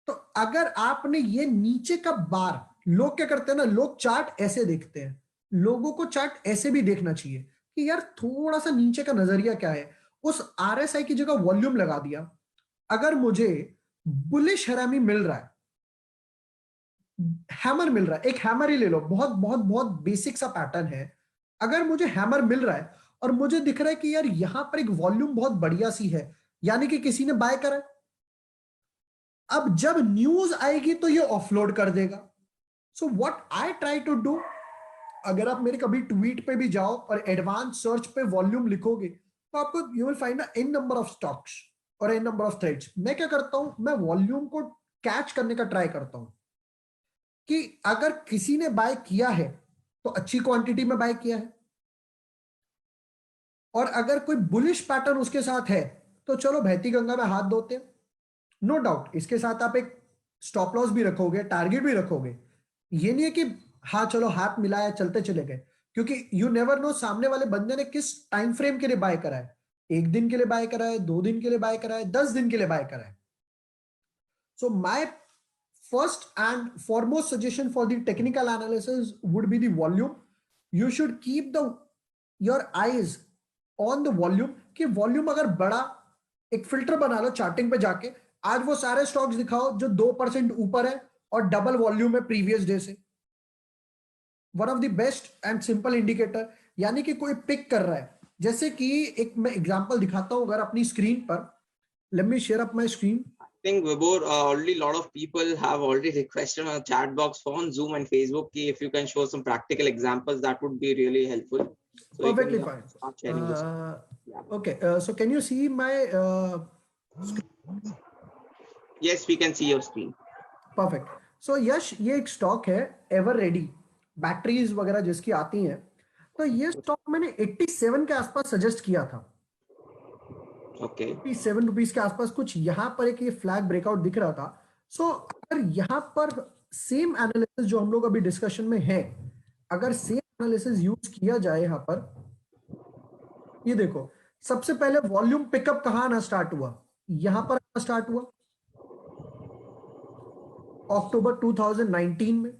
[SPEAKER 2] तो अगर आपने ये नीचे का बार, लोग क्या करते हैं ना, लोग चार्ट ऐसे देखते हैं, लोगों को चार्ट ऐसे भी देखना चाहिए कि यार थोड़ा सा नीचे का नजरिया क्या है। उस आरएसआई की जगह वॉल्यूम लगा दिया। अगर मुझे बुलिश हरामी मिल रहा है, हैमर मिल रहा है, एक हैमर ही ले लो, बहुत बहुत बहुत बेसिक सा पैटर्न है, अगर मुझे हैमर मिल रहा है और मुझे दिख रहा है कि यार यहां पर एक वॉल्यूम बहुत बढ़िया सी है, यानी कि किसी ने बाय करा है, अब जब न्यूज आएगी तो ये ऑफलोड कर देगा। So what I try to do, अगर आप मेरे कभी ट्वीट पे भी जाओ और एडवांस सर्च पे वॉल्यूम लिखोगे तो आपको you will find N number of stocks और एन नंबर ऑफ थ्रेड्स। मैं क्या करता हूं, मैं वॉल्यूम को कैच करने का ट्राई करता हूं कि अगर किसी ने बाय किया है तो अच्छी क्वांटिटी में बाय किया है, और अगर कोई बुलिश पैटर्न उसके साथ है तो चलो बहती गंगा में हाथ धोते हैं। नो डाउट इसके साथ आप एक स्टॉप लॉस भी रखोगे, टारगेट भी रखोगे, ये नहीं है कि हाँ चलो हाथ मिलाया चलते चले गए, क्योंकि यू नेवर नो सामने वाले बंदे ने किस टाइम फ्रेम के लिए बाय करा है, एक दिन के लिए बाय करा है, 2 दिन के लिए बाय करा है, 10 दिन के लिए बाय करा है। So my first and foremost suggestion for the technical analysis would be the volume. You should keep your eyes on the volume कि volume अगर बड़ा, एक फिल्टर बना लो चार्टिंग पे जाके, आज वो सारे स्टॉक्स दिखाओ जो 2% ऊपर है और डबल वॉल्यूम है प्रीवियस डे से। One of the best and simple indicator, यानी कि कोई पिक कर रहा है, जैसे कि एक मैं एग्जांपल दिखाता हूं अगर अपनी स्क्रीन पर, let me share up my screen.
[SPEAKER 1] I think Vibhor, already a lot of people have already requested on the chat box on Zoom and Facebook if you can show some practical examples, that would be really helpful. So
[SPEAKER 2] Perfectly fine.
[SPEAKER 1] Start sharing this. Yeah.
[SPEAKER 2] Okay, so can you see my
[SPEAKER 1] Yes, we can see your screen.
[SPEAKER 2] Perfect. So यश, ये एक stock है ever ready, batteries वगैरह जिसकी आती हैं, तो ये stock मैंने 87 के आसपास सजेस्ट किया था।
[SPEAKER 1] Okay.
[SPEAKER 2] 87 रुपीज के आसपास कुछ यहाँ पर एक ये फ्लैग ब्रेकआउट दिख रहा था। सो अगर यहाँ पर सेम एनालिसिस जो हम लोग अभी डिस्कशन में है, अगर सेम एनालिसिस यूज किया जाए यहाँ पर, ये देखो सबसे पहले वॉल्यूम पिकअप कहाँ आना स्टार्ट हुआ, यहां पर आना स्टार्ट हुआ अक्टूबर 2019 में।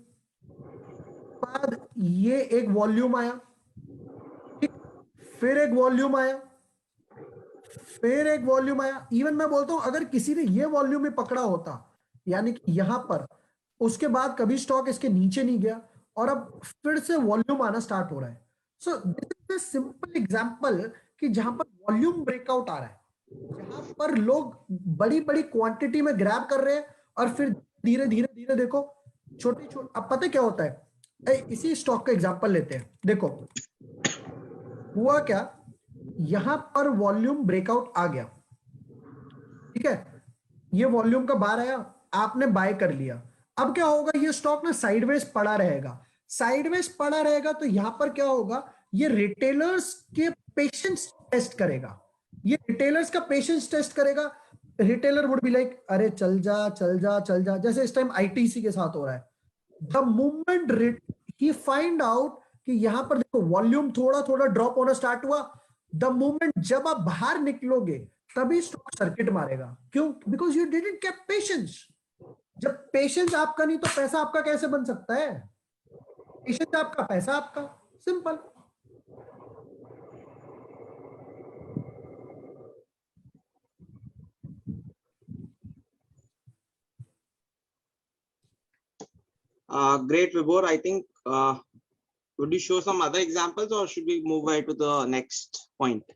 [SPEAKER 2] बाद ये एक वॉल्यूम आया, ठीक, फिर एक वॉल्यूम आया, फिर एक वॉल्यूम आया। इवन मैं बोलता हूं अगर किसी ने ये वॉल्यूम में पकड़ा होता, यानी कि यहां पर, उसके बाद कभी स्टॉक इसके नीचे नहीं गया और अब फिर से वॉल्यूम आना स्टार्ट हो रहा है। So this is a simple example कि जहां पर वॉल्यूम ब्रेकआउट आ रहा है, जहां पर लोग बड़ी बड़ी क्वांटिटी में ग्रैब कर रहे हैं और फिर धीरे धीरे धीरे देखो छोटी छोटी। अब पता क्या होता है, इसी स्टॉक का एग्जांपल लेते हैं। देखो हुआ क्या, यहां पर वॉल्यूम ब्रेकआउट आ गया, ठीक है, ये वॉल्यूम का बार आया, आपने बाय कर लिया। अब क्या होगा, ये स्टॉक ना साइडवेज पड़ा रहेगा। साइडवेज पड़ा रहेगा तो यहां पर क्या होगा, ये रिटेलर्स के पेशेंस टेस्ट करेगा, ये रिटेलर्स का पेशेंस टेस्ट करेगा। रिटेलर वुड बी लाइक अरे चल जा चल जा चल जा, जैसे इस टाइम आईटीसी के साथ हो रहा है। The moment he find out कि यहां पर देखो वॉल्यूम थोड़ा थोड़ा ड्रॉप होना स्टार्ट हुआ, द मोमेंट जब आप बाहर निकलोगे तभी स्टॉक सर्किट मारेगा। क्यों? Because you didn't keep patience. जब पेशेंस आपका नहीं तो पैसा आपका कैसे बन सकता है? पेशेंस आपका, पैसा आपका, simple.
[SPEAKER 1] Great, Vibhor. I think would you show some other examples, or should we move ahead to the next point?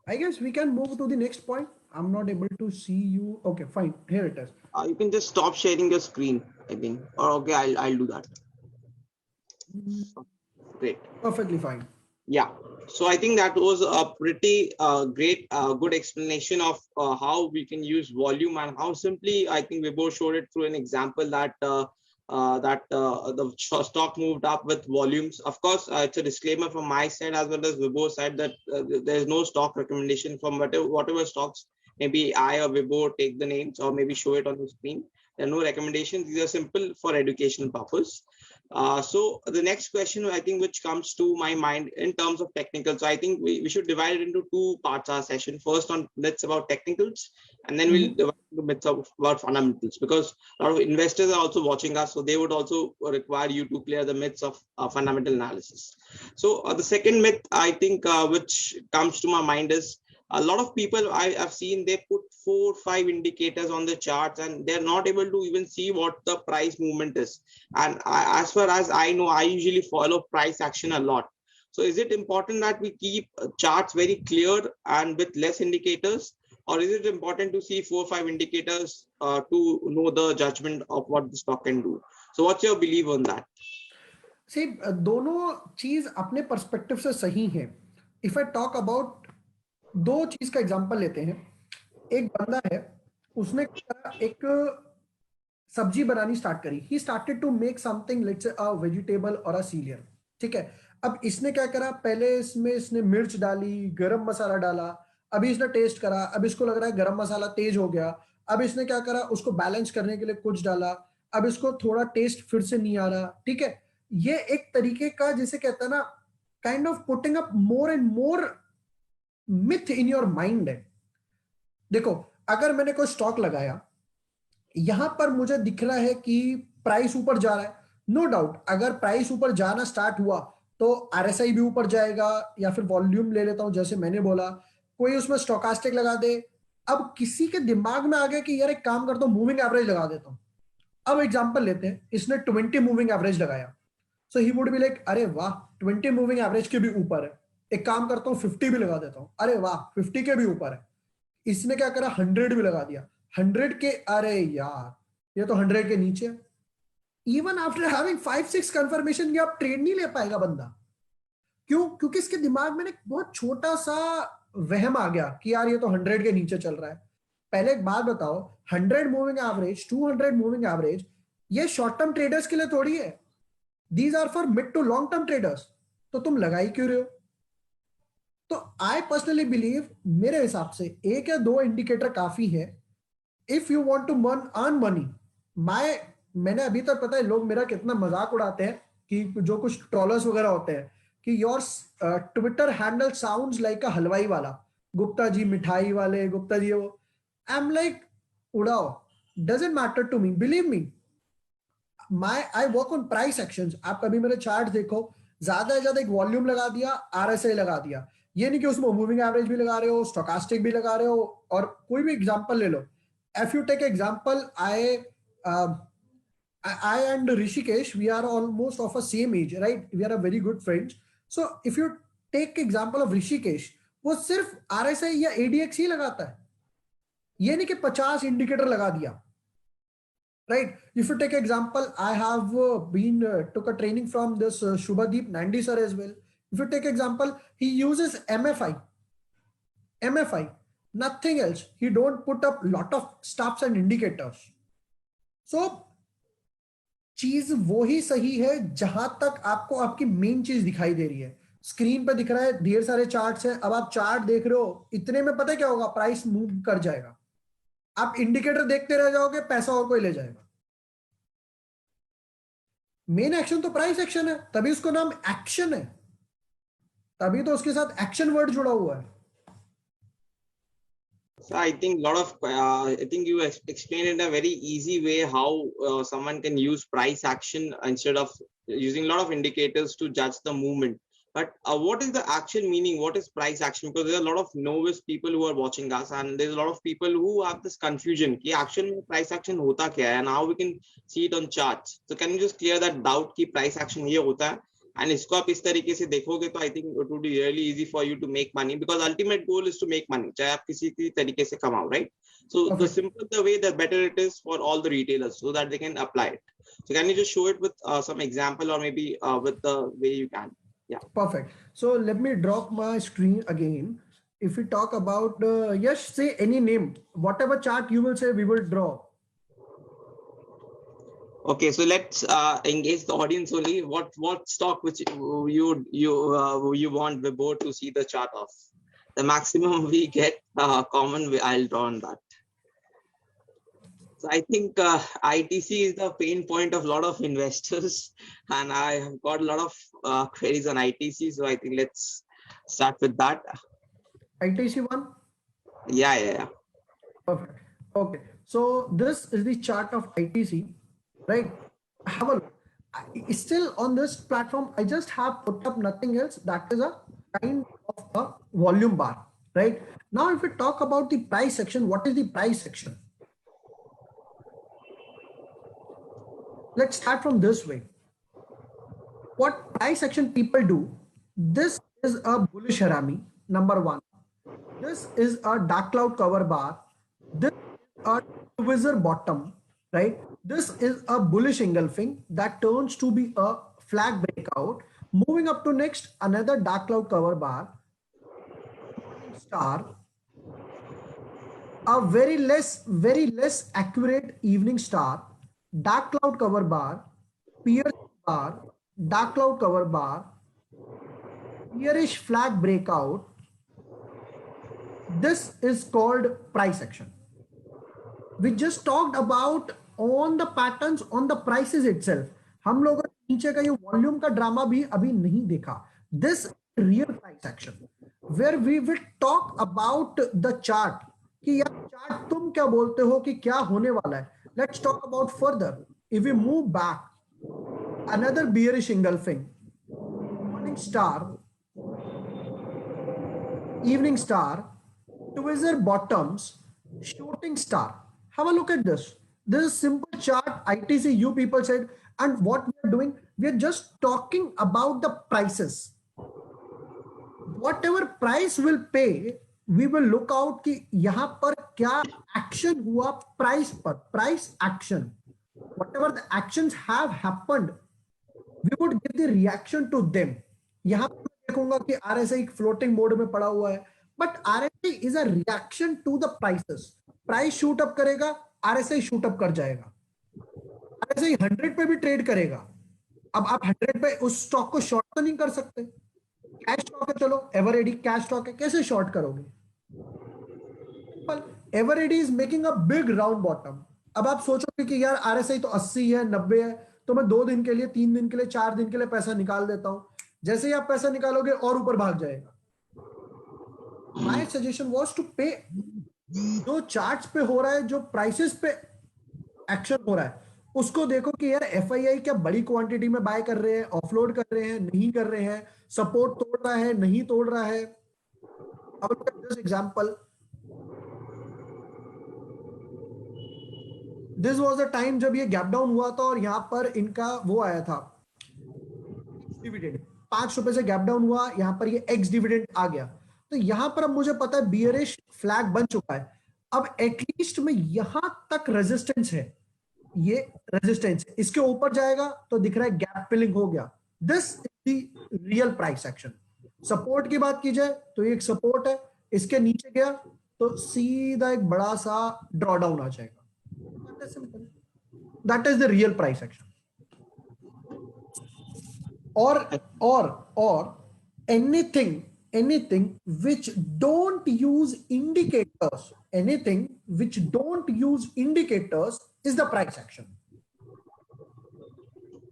[SPEAKER 2] I guess we can move to the next point. I'm not able to see you. Okay, fine. Here it is.
[SPEAKER 1] You can just stop sharing your screen, I think. Or okay, I'll do that. Great.
[SPEAKER 2] Perfectly fine.
[SPEAKER 1] Yeah. So I think that was a pretty great, good explanation of how we can use volume and how simply I think Vibhor showed it through an example that the stock moved up with volumes. Of course, it's a disclaimer from my side as well as Vibhor's side that there is no stock recommendation from whatever stocks maybe I or Vibhor take the names or maybe show it on the screen. There are no recommendations. These are simple for educational purpose. So the next question I think which comes to my mind in terms of technical. So I think we should divide it into two parts our session. First on myths about technicals, and then we'll divide into myths about fundamentals, because a lot of investors are also watching us, so they would also require you to clear the myths of fundamental analysis. So the second myth I think which comes to my mind is a lot of people I have seen, they put 4 or 5 indicators on the charts and they're not able to even see what the price movement is. And as far as I know, I usually follow price action a lot. So is it important that we keep charts very clear and with less indicators, or is it important to see 4 or 5 indicators to know the judgment of what the stock can do? So what's your belief on that?
[SPEAKER 2] See, दोनों चीज अपने perspective से सही है. If I talk about, दो चीज का example लेते हैं. एक बंदा है, उसने एक सब्जी बनानी स्टार्ट करी. He started to make something, let's say a vegetable और अ सीरियल. ठीक है. अब इसने क्या करा, पहले इसमें इसने मिर्च डाली, गरम मसाला डाला. अभी इसने टेस्ट करा, अब इसको लग रहा है गरम मसाला तेज हो गया. अब इसने क्या करा, उसको बैलेंस करने के लिए कुछ डाला. अब इसको थोड़ा टेस्ट फिर से नहीं आ रहा. ठीक है. ये एक तरीके का, जिसे कहता है ना, kind of putting up more and more myth in your mind है. देखो, अगर मैंने कोई स्टॉक लगाया, यहां पर मुझे दिख रहा है कि प्राइस ऊपर जा रहा है. नो डाउट, अगर प्राइस ऊपर जाना स्टार्ट हुआ तो आरएसआई भी ऊपर जाएगा, या फिर वॉल्यूम ले लेता हूं जैसे मैंने बोला, कोई उसमें स्टोकास्टिक लगा दे. अब किसी के दिमाग में आ गया कि यार एक काम करता हूं, मूविंग एवरेज लगा देता हूं. अब एग्जांपल लेते हैं, इसने 20 मूविंग एवरेज लगाया. सो ही वुड बी लाइक, अरे वाह 20 मूविंग एवरेज के भी ऊपर है, एक काम करता हूं 50 भी लगा देता हूं. अरे वाह 50 के भी ऊपर है. इसने क्या करा, 100 भी लगा दिया. 100 के, अरे यार ये तो 100 के नीचे. इवन आफ्टर हैविंग 5-6 कंफर्मेशन, ये आप ट्रेड नहीं ले पाएगा बंदा. क्यों? क्योंकि इसके दिमाग में एक बहुत छोटा सा वहम आ गया कि यार ये तो 100 के नीचे चल रहा है. पहले एक बात बताओ, 100 मूविंग एवरेज, 200 मूविंग एवरेज, ये शॉर्ट टर्म ट्रेडर्स के लिए थोड़ी है. These are for mid to long term traders. तो तुम लगा ही क्यों रहे हो? तो आई पर्सनली बिलीव, मेरे हिसाब से एक या दो इंडिकेटर काफी है. If you want to earn money, मैंने अभी तक, पता है लोग मेरा कितना मजाक उड़ाते हैं कि जो कुछ ट्रॉलर्स वगैरह होते हैं, कि your Twitter handle sounds like a halwai वाला, गुप्ता जी मिठाई वाले, गुप्ता जी वो। आई एम लाइक, उड़ाओ, doesn't matter to me, believe me. I work on price actions. आप कभी मेरे चार्ट देखो, ज्यादा से ज्यादा एक वॉल्यूम लगा दिया, आरएसआई लगा दिया। ये नहीं कि उसमें मूविंग एवरेज भी लगा रहे हो, स्टोकास्टिक भी लगा रहे हो, और कोई भी एग्जांपल ले लो। If you take example, I and Rishikesh, we are almost of a same age, right? We are a very good friends. So if you take example of Rishikesh, वो सिर्फ RSI या ADX ही लगाता है, ये नहीं कि 50 इंडिकेटर लगा दिया, right? If you take example, I have been took a training from this Shubhadeep Nandi sir as well. If you take example, he uses MFI, nothing else. He don't put up lot of stops and indicators. So चीज वो ही सही है जहां तक आपको आपकी main चीज दिखाई दे रही है। स्क्रीन पे दिख रहा है ढेर सारे चार्ट्स हैं, अब आप चार्ट देख रहे हो, इतने में पता है क्या होगा, प्राइस मूव कर जाएगा। आप इंडिकेटर देखते रह जाओगे, पैसा और कोई ले जाएगा। मेन एक्शन तो प्राइस एक्शन है, तभी उसको नाम एक्शन है, तभी तो उसके साथ एक्शन वर्ड जुड़ा हुआ है।
[SPEAKER 1] So I think I think you explained in a very easy way how someone can use price action instead of using a lot of indicators to judge the movement. But what is the actual meaning? What is price action? Because there are a lot of novice people who are watching us, and there's a lot of people who have this confusion. कि action में price action होता क्या है, and how we can see it on charts. So can you just clear that doubt कि price action ये होता है? And इसको आप इस तरीके से देखोगे तो I think it would be really easy for you to make money, because ultimate goal is to make money, चाहे आप किसी भी तरीके से कमाओ, right? So the simpler the way, the better it is for all the retailers, so that they can apply it. So can you just show it with some example, or maybe with the way you can? Yeah.
[SPEAKER 2] Perfect. So let me drop my screen again. If we talk about, yes, say any name, whatever chart you will say, we will draw.
[SPEAKER 1] Okay, so let's engage the audience only. What stock which you want Vibhor to see the chart of? The maximum we get common, I'll draw on that. So I think ITC is the pain point of a lot of investors, and I have got a lot of queries on ITC. So I think let's start with that.
[SPEAKER 2] ITC one?
[SPEAKER 1] Yeah.
[SPEAKER 2] Perfect. Okay. So this is the chart of ITC. Right, have a look. Still on this platform, I just have put up nothing else. That is a kind of a volume bar, right? Now, if we talk about the price section, what is the price section? Let's start from this way. What price section people do? This is a bullish harami, number one. This is a dark cloud cover bar. This is a tweezer bottom, right? This is a bullish engulfing that turns to be a flag breakout. Moving up to next, another dark cloud cover bar, star, a very less accurate evening star, dark cloud cover bar, piercing bar, dark cloud cover bar, bearish flag breakout. This is called price action. We just talked about on the patterns on the prices itself. हम लोगों ने नीचे का ये volume का drama भी अभी नहीं देखा. This real price action where we will talk about the chart कि यार चार्ट तुम क्या बोलते हो कि क्या होने वाला है. Let's talk about further. If we move back, another bearish engulfing, morning star, evening star, tweezer bottoms, shooting star. Have a look at this. This is simple chart. ITC, you people said, and what we are doing, we are just talking about the prices. Whatever price will pay, we will look out कि यहाँ पर क्या action हुआ price पर, price action. Whatever the actions have happened, we would give the reaction to them. यहाँ पर देखूंगा कि RSI floating mode में पड़ा हुआ है, but RSI is a reaction to the prices. Price shoot up करेगा, RSI shoot up कर जाएगा. RSI 100 पे भी ट्रेड करेगा. अब आप 100 पे उस स्टॉक को शॉर्ट तो नहीं कर सकते. कैश स्टॉक है, चलो एवरएडी कैश स्टॉक है, कैसे शॉर्ट करोगे? Eveready is making a big round bottom. अब आप सोचोगे कि यार आरएसआई तो 80 है, 90 है, तो मैं 2 दिन के लिए, 3 दिन के लिए, 4 दिन के लिए पैसा निकाल देता हूं. जैसे ही आप पैसा निकालोगे और ऊपर भाग जाएगा। माय सजेशन वाज टू पे, जो चार्ट्स पे हो रहा है, जो प्राइसेस पे एक्शन हो रहा है, उसको देखो कि यार एफआईआई क्या बड़ी क्वांटिटी में बाय कर रहे हैं, ऑफलोड कर रहे हैं, नहीं कर रहे हैं, सपोर्ट तोड़ रहा है, नहीं तोड़ रहा है। अब look at this example. This was a time जब ये गैप डाउन हुआ था और यहाँ पर इनका वो आया था डिविडेंड, 5 रुपए से गैप डाउन हुआ, यहाँ पर ये एक्स डिविडेंड आ गया। तो यहाँ पर अब मुझे पता है बियरिश फ्लैग बन चुका है। अब एटलीस्ट में यहां तक रेजिस्टेंस है, ये रेजिस्टेंस, इसके ऊपर जाएगा तो दिख रहा है गैप फिलिंग हो गया। This is the real price action. Support की बात की जाए तो एक सपोर्ट है, इसके नीचे गया तो सीधा एक बड़ा सा ड्रॉडाउन आ जाएगा। That is the real price action. or anything which don't use indicators, anything which don't use indicators is the price action.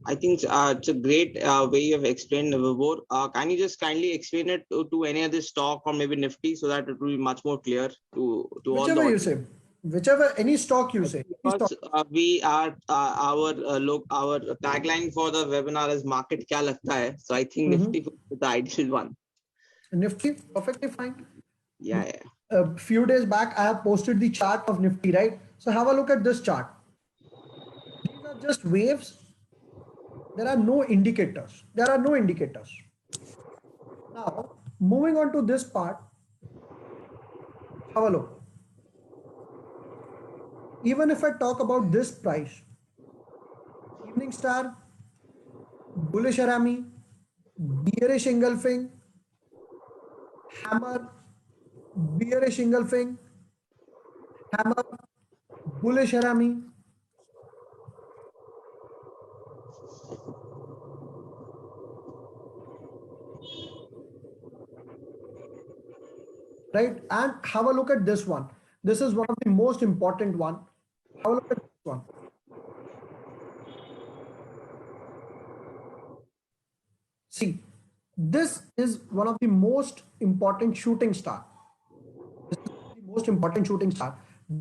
[SPEAKER 1] I think it's a great way of explaining Vibhor. Can you just kindly explain it to any other stock or maybe Nifty so that it will be much more clear to all the
[SPEAKER 2] Whichever you
[SPEAKER 1] audience?
[SPEAKER 2] say, whichever any stock you say.
[SPEAKER 1] Because we are our tagline for the webinar is market kya lagta hai, so I think Nifty is the ideal one.
[SPEAKER 2] Nifty, perfectly fine.
[SPEAKER 1] Yeah.
[SPEAKER 2] A few days back, I have posted the chart of Nifty, right? So have a look at this chart. These are just waves. There are no indicators. Now, moving on to this part, have a look. Even if I talk about this price, evening star, bullish Arami, bearish engulfing, hammer, bearish engulfing, hammer, bullish Arami, right? And have a look at this one. This is one of the most important one. Have a look at this one. See, this is one of the most important shooting star. This is the most important shooting star.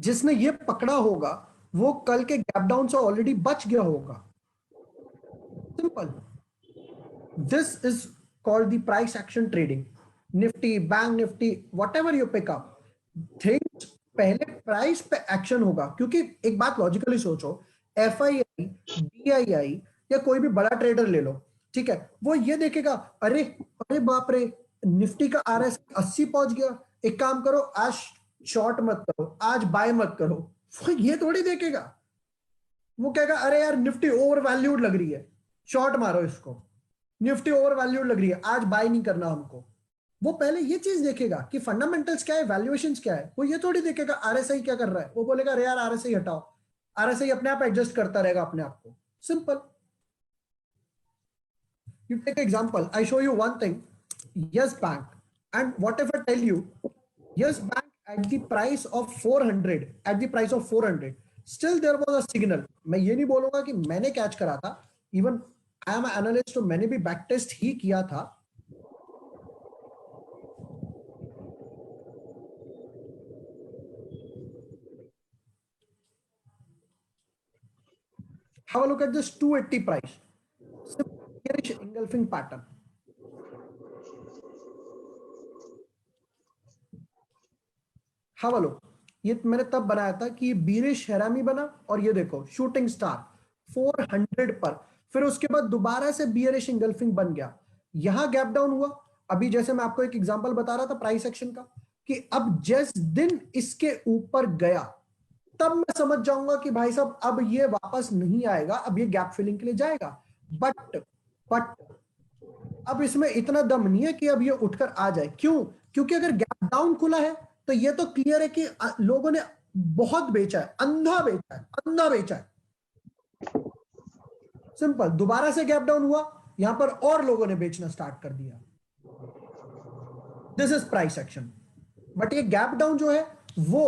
[SPEAKER 2] जिसने ये पकड़ा होगा वो कल के gap down से already बच गया होगा। Simple. This is called the price action trading. Nifty, Bank Nifty, whatever you pick up, things पहले प्राइस पे एक्शन होगा। क्योंकि एक बात लॉजिकली सोचो, एफआईआई, डीआईआई या कोई भी बड़ा ट्रेडर ले लो, ठीक है, वो ये देखेगा अरे अरे बाप रे निफ्टी का आरएस 80 पहुंच गया, एक काम करो आज शॉर्ट मत करो, आज बाय मत करो। वो ये थोड़ी देखेगा, वो कहेगा अरे यार निफ्टी ओवर वैल्यूड लग रही है, शॉर्ट मारो इसको, निफ्टी ओवर वैल्यूड लग रही है, आज बाय नहीं करना हमको। वो पहले ये चीज देखेगा कि फंडामेंटल्स क्या है, वैल्यूएशंस क्या है। वो ये थोड़ी देखेगा आरएसआई क्या कर रहा है, वो बोलेगा अरे यार आरएसआई हटाओ, आरएसआई अपने आप एडजस्ट करता रहेगा अपने आप को। Simple. You take example, I show you one thing, Yes Bank, and what if I tell you Yes Bank at the price of 400, still there was a signal. मैं ये नहीं बोलूंगा कि मैंने कैच करा था, इवन आई एम एनालिस्ट तो मैंने भी बैक टेस्ट ही किया था। Have a look at this 280 price. Bearish engulfing pattern. Have a look. ये मैंने तब बनाया था कि bearish हैरामी बना और ये देखो शूटिंग स्टार 400 पर, फिर उसके बाद दोबारा से bearish engulfing बन गया, यहां गैप डाउन हुआ। अभी जैसे मैं आपको एक एग्जांपल बता रहा था प्राइस एक्शन का, कि अब जिस दिन इसके ऊपर गया तब मैं समझ जाऊंगा कि भाई साहब अब ये वापस नहीं आएगा, अब ये गैप फिलिंग के लिए जाएगा। बट अब इसमें इतना दम नहीं है कि अब ये उठकर आ जाए। क्यों? क्योंकि अगर गैप डाउन खुला है तो ये तो क्लियर है कि लोगों ने बहुत बेचा है, अंधा बेचा है। सिंपल। दोबारा से गैप डाउन हुआ, यहां पर और लोगों ने बेचना स्टार्ट कर दिया। This is price action. But ये गैप डाउन जो है वो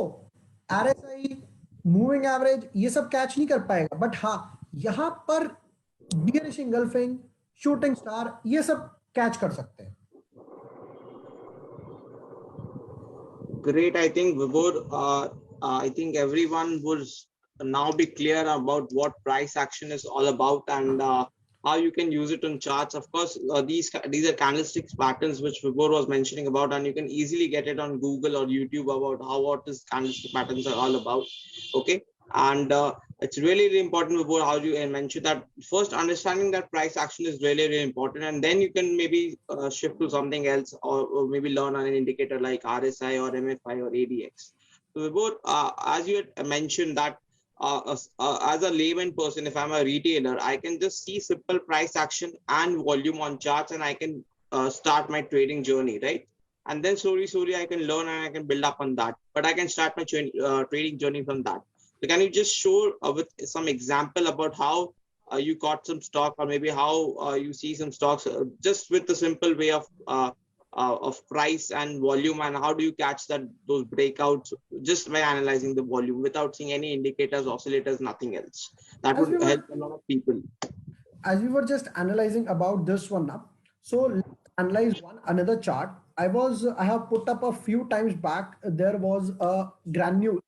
[SPEAKER 2] आरएसआई, मूविंग एवरेज ये सब कैच नहीं कर पाएगा। बट हाँ, यहां पर बियरिश इंगल्फिंग, शूटिंग स्टार ये सब कैच कर सकते हैं.
[SPEAKER 1] Great. I think Vibhor, I think everyone would now be clear about what price action is all about and how you can use it on charts. Of course, these are candlesticks patterns which Vibhor was mentioning about, and you can easily get it on Google or YouTube about what this candlestick patterns are all about. Okay, and it's really, really important, Vibhor, how you mentioned that first understanding that price action is really, really important, and then you can maybe shift to something else or maybe learn on an indicator like RSI or MFI or ADX. So Vibhor, as you had mentioned that as a layman person, if I'm a retailer, I can just see simple price action and volume on charts, and I can start my trading journey, right? And then slowly, I can learn and I can build up on that. But I can start my trading journey from that. So can you just show with some example about how you got some stock, or maybe how you see some stocks, just with the simple way of price and volume, and how do you catch those breakouts just by analyzing the volume without seeing any indicators, oscillators, nothing else? That
[SPEAKER 2] As we
[SPEAKER 1] would
[SPEAKER 2] were
[SPEAKER 1] help a lot of people.
[SPEAKER 2] just analyzing about this one now, so let's analyze one another chart. I have put up a few times back. There was a granules.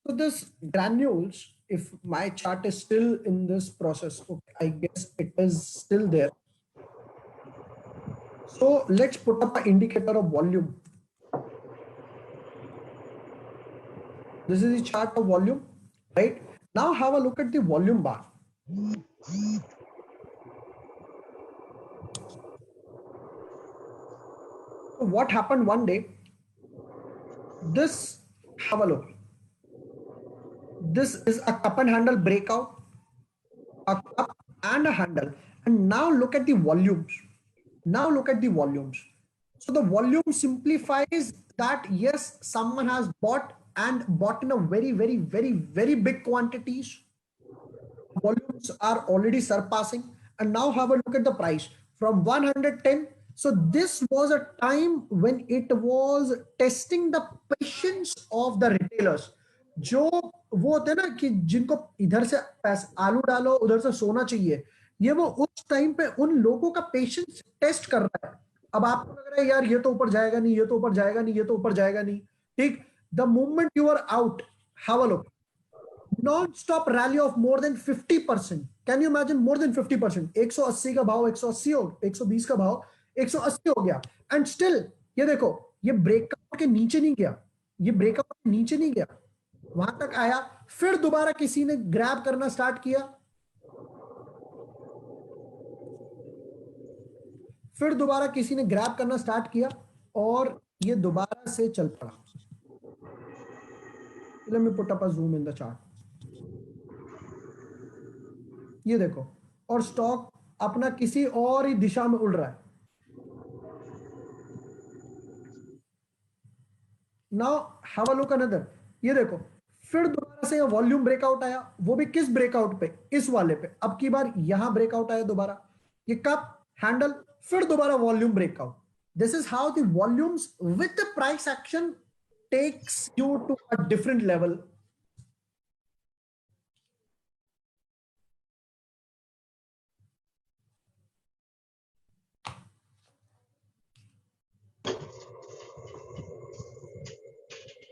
[SPEAKER 2] So this granules, if my chart is still in this process, okay, I guess it is still there. So let's put up an indicator of volume. This is the chart of volume, right? Now have a look at the volume bar. So what happened one day? This, have a look. This is a cup and handle breakout, a cup and a handle. And now look at the volumes. Now look at the volumes. So the volume simplifies that yes, someone has bought and bought in a very big quantities. Volumes are already surpassing. And now have a look at the price from 110. So this was a time when it was testing the patience of the retailers. जो वो होते हैं ना कि जिनको इधर से पैसा आलू डालो उधर से सोना चाहिए, ये वो उस टाइम पे उन लोगों का पेशेंस टेस्ट कर रहा है. अब आपको लग रहा है यार ये तो ऊपर जाएगा नहीं, ये तो ऊपर जाएगा नहीं, ये तो ऊपर जाएगा नहीं, ठीक. The moment you are out, have a look, non-stop rally of more than 50%. Can you imagine? More than 50%. 180 का भाव 180 हो, 120 का भाव 180 हो गया. एंड स्टिल ये देखो, ये ब्रेकआउट के नीचे नहीं गया, ये ब्रेकआउट के नीचे नहीं गया, वहां तक आया, फिर दोबारा किसी ने ग्रैब करना स्टार्ट किया, फिर दोबारा किसी ने ग्रैब करना स्टार्ट किया और ये दोबारा से चल पड़ा. Let me put up a zoom in the chart. ये देखो, और स्टॉक अपना किसी और ही दिशा में उड़ रहा है. Now have a look another. ये देखो, फिर दोबारा से वॉल्यूम ब्रेकआउट आया, वो भी किस ब्रेकआउट पे? इस वाले पे. अब की बार यहां ब्रेकआउट आया दोबारा, ये कप हैंडल, फिर दोबारा volume breakout. This is how the volumes with the price action takes you to a different level.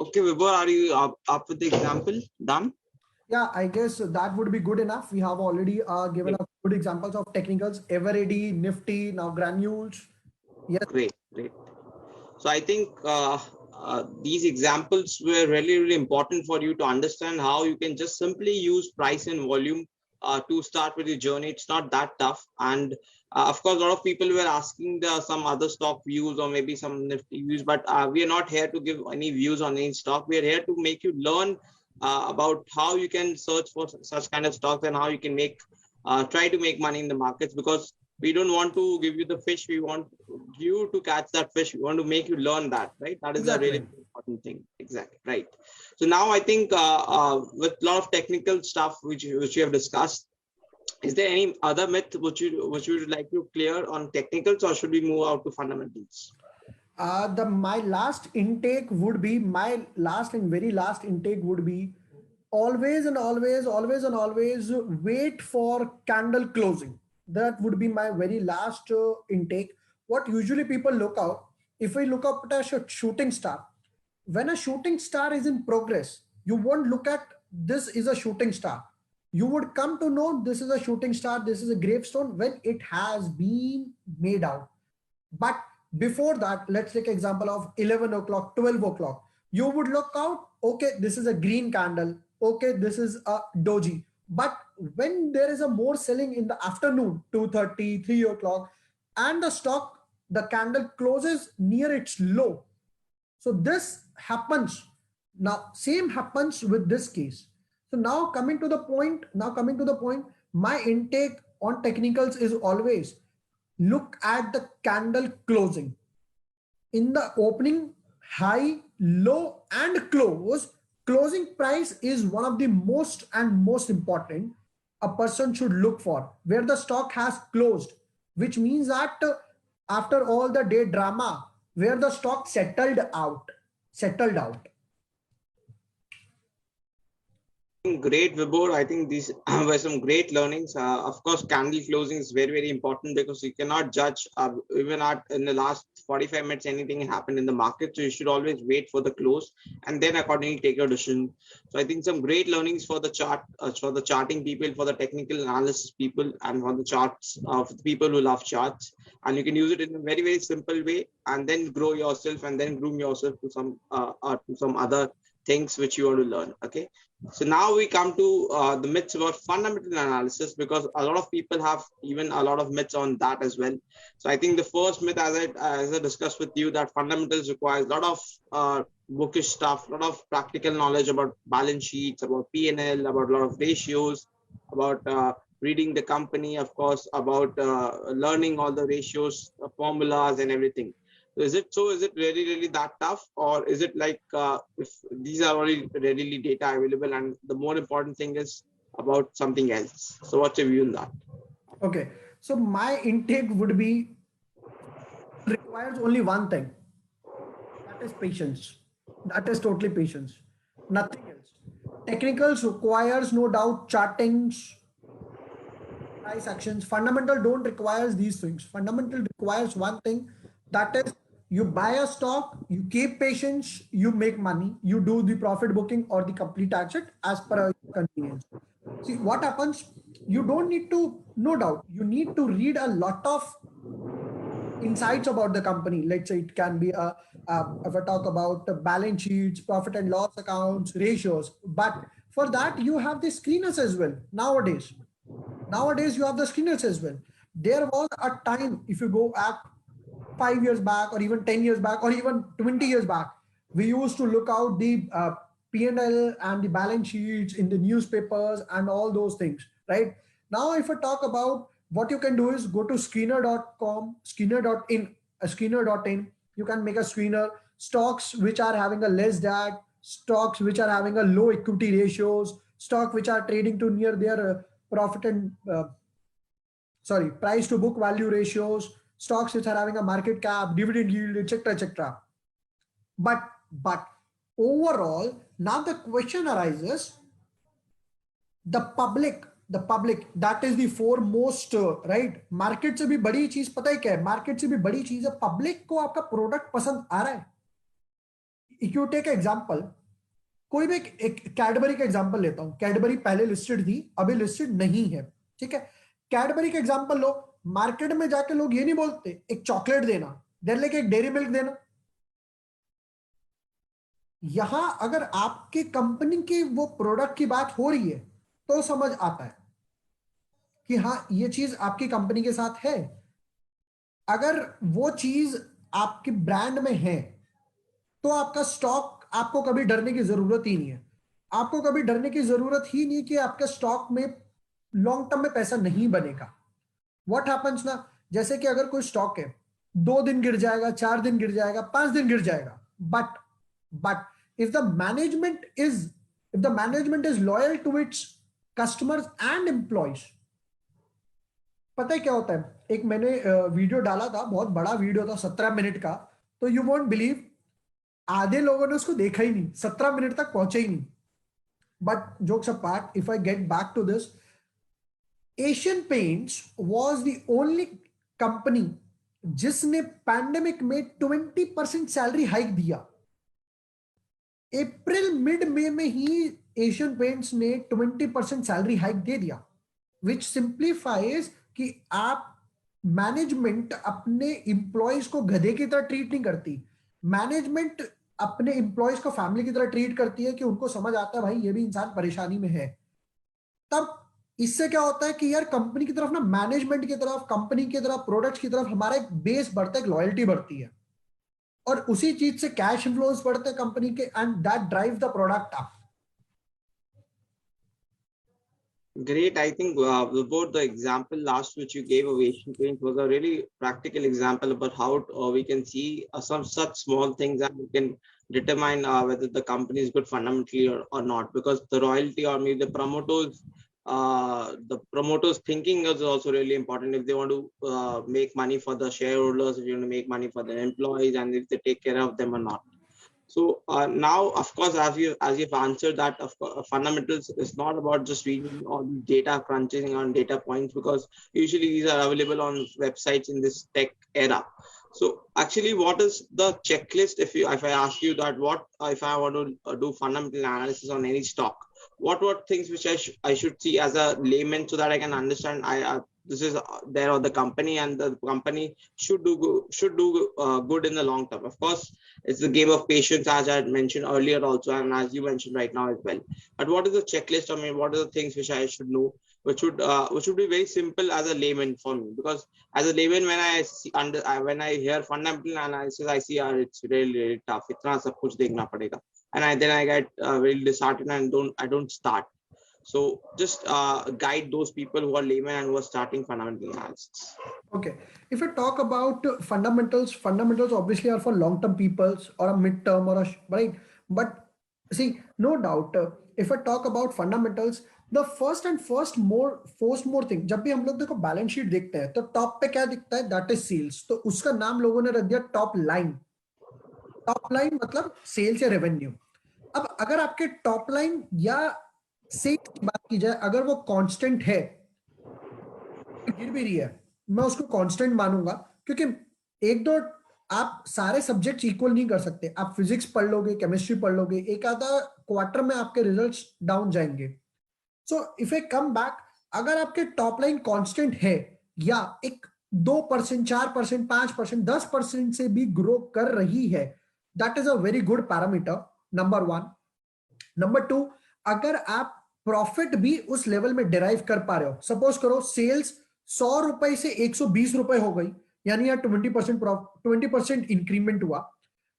[SPEAKER 1] Okay, Vibhor, are you up with the example? Done?
[SPEAKER 2] Yeah, I guess that would be good enough. We have already given a good examples of technicals, Eveready, Nifty, now granules. Yes.
[SPEAKER 1] Great. So I think these examples were really, really important for you to understand how you can just simply use price and volume to start with your journey. It's not that tough. And of course, a lot of people were asking some other stock views or maybe some Nifty views, but we are not here to give any views on any stock. We are here to make you learn about how you can search for such kind of stocks and how you can try to make money in the markets, because we don't want to give you the fish. We want you to catch that fish. We want to make you learn that, right? That is
[SPEAKER 2] Exactly.
[SPEAKER 1] a really important thing. Exactly. Right. So now I think with a lot of technical stuff which you have discussed, is there any other myth which you would like to clear on technicals, or should we move out to fundamentals?
[SPEAKER 2] My last intake would be, my last and very last intake would be, always wait for candle closing. that would be my very last intake. What usually people look out, if we look up at a shooting star, when a shooting star is in progress, you won't look at this is a shooting star. You would come to know this is a shooting star, this is a gravestone when it has been made out. But before that, let's take example of 11 o'clock, 12 o'clock. You would look out, okay, this is a green candle. Okay, this is a doji. But when there is a more selling in the afternoon, 2:30, 3 o'clock, and the stock, the candle closes near its low. So this happens. Now, same happens with this case. So now coming to the point, my intake on technicals is always look at the candle closing. In the opening, high, low, and closing price is one of the most important a person should look for, where the stock has closed, which means that after all the day drama, where the stock settled out.
[SPEAKER 1] Great, Vibhor. I think these were some great learnings. Of course, candle closing is very, very important because you cannot judge even in the last 45 minutes anything happened in the market. So you should always wait for the close and then accordingly take your decision. So I think some great learnings for the chart, for the charting people, for the technical analysis people, and for the charts for the people who love charts. And you can use it in a very, very simple way, and then grow yourself and then groom yourself to some other things which you want to learn. Okay. So now we come to the myths about fundamental analysis, because a lot of people have even a lot of myths on that as well. So I think the first myth, as I discussed with you, that fundamentals requires a lot of bookish stuff, a lot of practical knowledge about balance sheets, about P&L, about a lot of ratios, about reading the company, of course, about learning all the ratios, formulas and everything. Is it so? Is it really that tough, or is it like if these are already readily data available, and the more important thing is about something else? So what's your view on that?
[SPEAKER 2] Okay, so my intake would be requires only one thing, that is patience. That is totally patience, nothing else. Technicals requires no doubt chartings, price actions. Fundamental don't requires these things. Fundamental requires one thing, that is you buy a stock, you keep patience, you make money, you do the profit booking or the complete exit as per your convenience. See what happens, you don't need to, no doubt, you need to read a lot of insights about the company. Let's say it can be if I talk about the balance sheets, profit and loss accounts, ratios. But for that, you have the screeners as well nowadays. Nowadays, you have the screeners as well. There was a time, if you go back 5 years back, or even 10 years back, or even 20 years back, we used to look out the P&L and the balance sheets in the newspapers and all those things, right? Now, if I talk about what you can do is go to screener.com, screener.in. You can make a screener, stocks which are having a less debt, stocks which are having a low equity ratios, stock which are trading to near their profit and price to book value ratios, stocks which are having a market cap, dividend yield, etc. But overall, now the question arises, the public, that is the foremost, right? Market से भी बड़ी चीज पता है क्या है? Market से भी बड़ी चीज है पब्लिक को आपका प्रोडक्ट पसंद आ रहा है. इफ यू टेक एग्जांपल, कोई भी एक कैडबरी का एग्जांपल लेता हूं. कैडबरी पहले लिस्टेड थी, अभी लिस्टेड नहीं है, ठीक है. कैडबरी का एग्जांपल लो. मार्केट में जाके लोग ये नहीं बोलते एक चॉकलेट देना, देर लेके एक डेयरी मिल्क देना. यहां अगर आपके कंपनी के वो प्रोडक्ट की बात हो रही है तो समझ आता है कि हाँ ये चीज आपकी कंपनी के साथ है. अगर वो चीज आपके ब्रांड में है तो आपका स्टॉक, आपको कभी डरने की जरूरत ही नहीं है. आपको कभी डरने की जरूरत ही नहीं कि आपके स्टॉक में लॉन्ग टर्म में पैसा नहीं बनेगा. व्हाट हैपेंस ना, जैसे कि अगर कोई स्टॉक है 2 दिन गिर जाएगा, 4 दिन गिर जाएगा, 5 दिन गिर जाएगा, but if the management is loyal to its customers and employees, पता है क्या होता है. एक मैंने वीडियो डाला था, बहुत बड़ा वीडियो था, 17 मिनट का. तो यू वोंट बिलीव, आधे लोगों ने उसको देखा ही नहीं, 17 मिनट तक पहुंचे ही नहीं. But jokes apart, if I get back to this, Asian Paints was the only company जिसने पैंडेमिक में 20% सैलरी हाइक दिया। अप्रैल मिड मई में ही एशियन पेंट्स ने 20% सैलरी हाइक दे दिया, विच सिंप्लीफाइज कि आप मैनेजमेंट अपने इंप्लॉयज को गधे की तरह ट्रीट नहीं करती। मैनेजमेंट अपने इंप्लॉयज को फैमिली की तरह ट्रीट करती है कि उनको समझ आता है भाई ये भी इंसान परेशानी में है। तब इससे क्या होता है कि यार कंपनी की तरफ ना, मैनेजमेंट की तरफ, कंपनी की तरफ, प्रोडक्ट्स की तरफ हमारा एक बेस बढ़ता है, एक लॉयल्टी बढ़ती है, और उसी चीज से कैश इन्फ्लोस बढ़ते हैं कंपनी के, and that drive the product up.
[SPEAKER 1] Great. I think about the example last which you gave of Asian Paints was a really practical example about how we can see some such small things and we can determine whether the company is good fundamentally or not. Because the royalty or maybe the promoters thinking is also really important. If they want to make money for the shareholders, if you want to make money for the employees, and if they take care of them or not. So now, of course, as you've answered that, of course, fundamentals is not about just reading all the data crunching on data points, because usually these are available on websites in this tech era. So actually, what is the checklist? If I ask you that, what if I want to do fundamental analysis on any stock? What things which I should see as a layman so that I can understand this is there or the company, and the company should do good in the long term. Of course, it's the game of patience, as I had mentioned earlier also, and as you mentioned right now as well. But what is the checklist? I mean, what are the things which I should know, which would be very simple as a layman for me? Because as a layman, when I see when I hear fundamental analysis, I see it's really, really tough. Itna sab kuch dekhna padega, and then I get very disheartened and I don't start. So just guide those people who are laymen and who are starting fundamental analysis.
[SPEAKER 2] Okay, if I talk about fundamentals obviously are for long term peoples or a mid term or a right. But see, no doubt, if I talk about fundamentals, the first more thing, जब भी हम लोग देखो balance sheet देखते हैं तो top पे क्या दिखता है, दैट इज सेल्स। तो उसका नाम लोगों ने रख दिया टॉप लाइन। टॉप लाइन मतलब सेल्स या रेवेन्यू। अब अगर आपके टॉप लाइन या सेल्स की बात की जाए, अगर वो कांस्टेंट है, गिर भी रही है, मैं उसको कांस्टेंट मानूंगा, क्योंकि एक दो आप सारे सब्जेक्ट्स इक्वल नहीं कर सकते। आप फिजिक्स पढ़ लोगे, केमिस्ट्री पढ़ लोगे, एक आधा क्वार्टर में आपके रिजल्ट्स डाउन जाएंगे। So if A come back, अगर आपके टॉप लाइन कांस्टेंट है या एक 2%, 4%, 5%, 10% से भी ग्रो कर रही है, that is a very good parameter, number one. Number two, अगर आप प्रॉफिट भी उस लेवल में डिराइव कर पा रहे हो, सपोज करो सेल्स 100 रुपए से 120 रुपए हो गई, यानी यार 20% इंक्रीमेंट हुआ,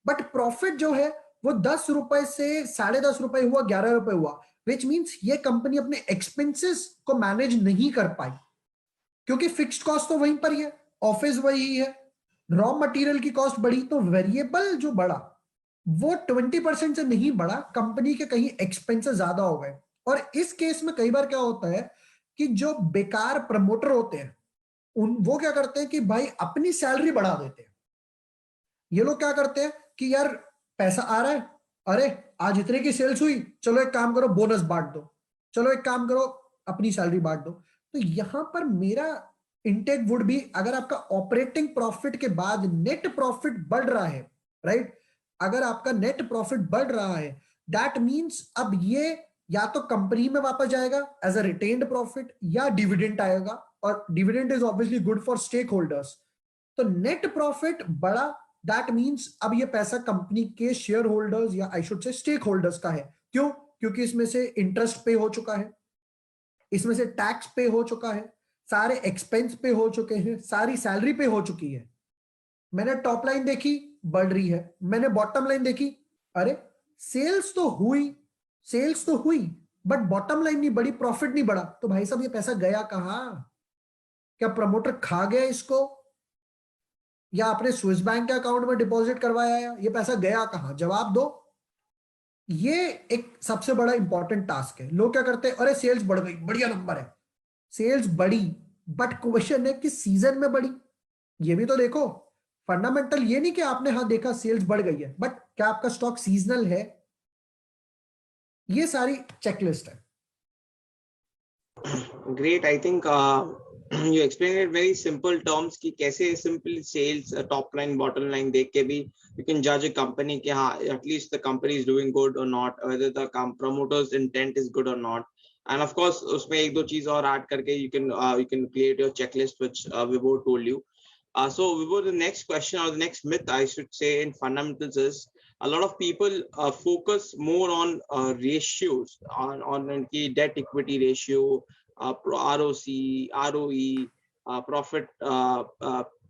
[SPEAKER 2] बट प्रॉफिट जो है वो 10 रुपए से 10.5 रुपए हुआ, 11 रुपए हुआ, विच मीन्स ये कंपनी अपने एक्सपेंसेस को मैनेज नहीं कर पाई, क्योंकि फिक्स्ड कॉस्ट तो वहीं पर ही है, ऑफिस वही है, रॉ मटेरियल की कॉस्ट बढ़ी, तो वेरिएबल जो बढ़ा वो 20% से नहीं बढ़ा, कंपनी के कहीं एक्सपेंसेस ज्यादा हो गए। और इस केस में कई बार क्या होता है कि जो बेकार प्रमोटर होते हैं वो क्या करते हैं कि भाई अपनी सैलरी बढ़ा देते हैं। ये लोग क्या करते हैं कि यार पैसा आ रहा है, अरे आज इतने की सेल्स हुई, चलो एक काम करो बोनस बांट दो, चलो एक काम करो अपनी सैलरी बांट दो। तो यहां पर मेरा इंटेक वुड भी, अगर आपका ऑपरेटिंग प्रॉफिट के बाद नेट प्रॉफिट बढ़ रहा है, राइट, अगर आपका नेट प्रॉफिट बढ़ रहा है, दैट मींस अब ये या तो कंपनी में वापस जाएगा एज अ रिटेन्ड प्रॉफिट, या डिविडेंड आएगा, और dividend is obviously good for stake holders. तो नेट प्रॉफिट बढ़ा, दैट मींस अब ये पैसा कंपनी के शेयर होल्डर्स या I should say stake holders का है। क्यों? क्योंकि इसमें से इंटरेस्ट पे हो चुका है, इसमें से टैक्स पे हो चुका है, सारे एक्सपेंस पे हो चुके हैं, सारी सैलरी पे हो चुकी है। मैंने टॉप लाइन देखी, बढ़ रही है, मैंने बॉटम लाइन देखी, अरे सेल्स तो हुई बट बॉटम लाइन नहीं बढ़ी, प्रॉफिट नहीं बढ़ा, तो भाई साहब ये पैसा गया कहां? क्या प्रमोटर खा गया इसको, या आपने स्विस बैंक के अकाउंट में डिपॉजिट करवाया? ये पैसा गया कहां? जवाब दो। ये एक सबसे बड़ा इंपॉर्टेंट टास्क है। लोग क्या करते हैं, अरे सेल्स बढ़ गई, बढ़िया नंबर है, सेल्स बढ़ी, बट क्वेश्चन है कि सीजन में बढ़ी, ये भी तो देखो। फंडामेंटल ये नहीं कि आपने हाँ देखा सेल्स बढ़ गई है, बट क्या आपका स्टॉक सीजनल है? ये सारी चेकलिस्ट है।
[SPEAKER 1] Great. I think you explained it very simple terms कि कैसे simple sales, top line, bottom line देख के भी you can judge a company कि हाँ at least the company is doing good or not, whether the promoter's intent is good or not. And of course उसमें एक दो चीज और add करके you can create your checklist which Vibhor told you. So Vibhor, the next question or the next myth I should say in fundamentals is a lot of people focus more on ratios on उनकी debt equity ratio, ROC, ROE, profit,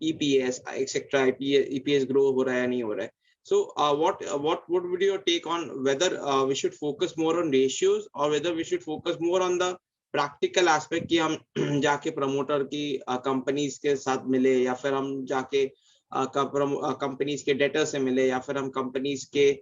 [SPEAKER 1] EPS, etc. EPS grow हो रहा है या नहीं हो रहा है. So what would be your take on whether we should focus more on ratios or whether we should focus more on the practical aspect कि हम जाके promoter की companies के साथ मिले या फिर हम जाके कंपनीज के डेटर से मिले या फिर हम कंपनीज के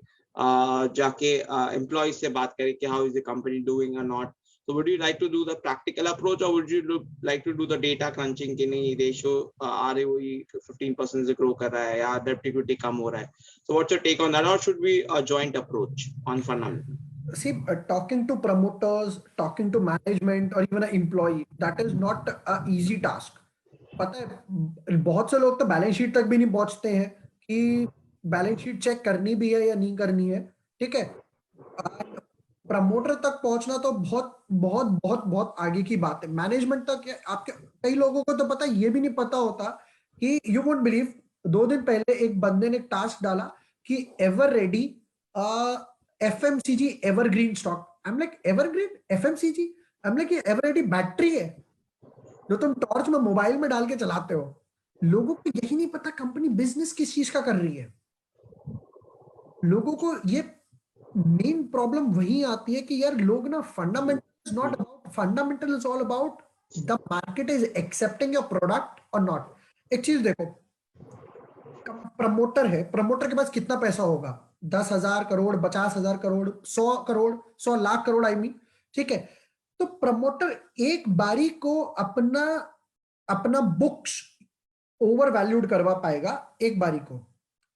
[SPEAKER 1] जाके एम्प्लॉयज से बात करें कि how is the company doing और not. So would you like to do the practical approach or would you like to do the data crunching कि नहीं ratio ROE 15% से grow कर रहा है या debt equity कम हो रहा है. So what's your take on that, or should be a joint approach on fundamental?
[SPEAKER 2] See, talking to promoters, talking to management or even an employee, that is not a easy task. पता है बहुत से लोग तो balance sheet तक भी नहीं पहुंचते हैं कि बैलेंस शीट चेक करनी भी है या नहीं करनी है. ठीक है, प्रमोटर तक पहुंचना तो बहुत बहुत बहुत बहुत आगे की बात है. मैनेजमेंट तक आपके कई लोगों को तो पता ये भी नहीं पता होता कि यू वोंट बिलीव 2 दिन पहले एक बंदे ने टास्क डाला कि ever ready FMCG evergreen stock. I am like evergreen FMCG? I am like ये एवर रेडी बैटरी है जो तुम टॉर्च में मोबाइल में डाल के चलाते हो. लोगों को यही नहीं पता कंपनी बिजनेस किस चीज का कर रही है. लोगों को ये मेन प्रॉब्लम वही आती है कि यार लोग ना fundamental not about fundamental is all about the market is accepting your product और नॉट. एक चीज देखो, प्रमोटर है, प्रमोटर के पास कितना पैसा होगा? 10,000 करोड़, 50,000 करोड़, 100 करोड़, 100 लाख करोड़, आई मीन. ठीक है, तो प्रमोटर एक बारी को अपना बुक्स ओवर वैल्यूड करवा पाएगा एक बारी को.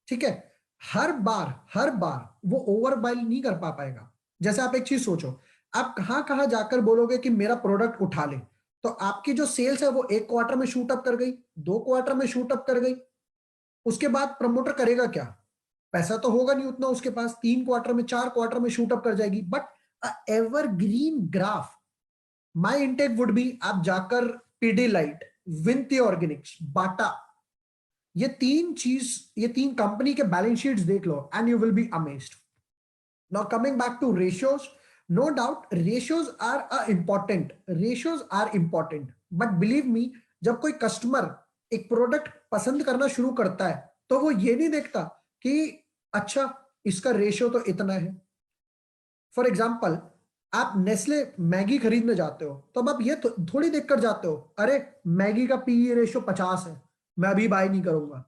[SPEAKER 2] ठीक है, हर बार वो ओवर वैल्यू नहीं कर पाएगा. जैसे आप एक चीज सोचो, आप कहां कहां जाकर बोलोगे कि मेरा प्रोडक्ट उठा ले, तो आपकी जो सेल्स है वो 1 क्वार्टर में शूट अप कर गई, 2 क्वार्टर में शूट अप कर गई. उसके बाद प्रमोटर करेगा क्या? पैसा तो होगा नहीं उतना उसके पास. 3 क्वार्टर में, 4 क्वार्टर में शूट अप कर जाएगी. But evergreen graph, my intake would be, आप जाकर पीडीलाइट, विनती ऑर्गेनिक्स, बाटा, ये 3 कंपनी के बैलेंस शीट्स देख लो and you will be amazed. Now coming back to ratios, no doubt ratios are important, but believe me, जब कोई कस्टमर एक प्रोडक्ट पसंद करना शुरू करता है तो वो ये नहीं देखता कि अच्छा इसका रेशियो तो इतना है. फॉर एग्जाम्पल, आप नेस्ले मैगी खरीदने जाते हो तो अब आप ये थोड़ी देखकर जाते हो अरे मैगी का पीई रेशियो 50 है, मैं अभी बाय नहीं करूंगा.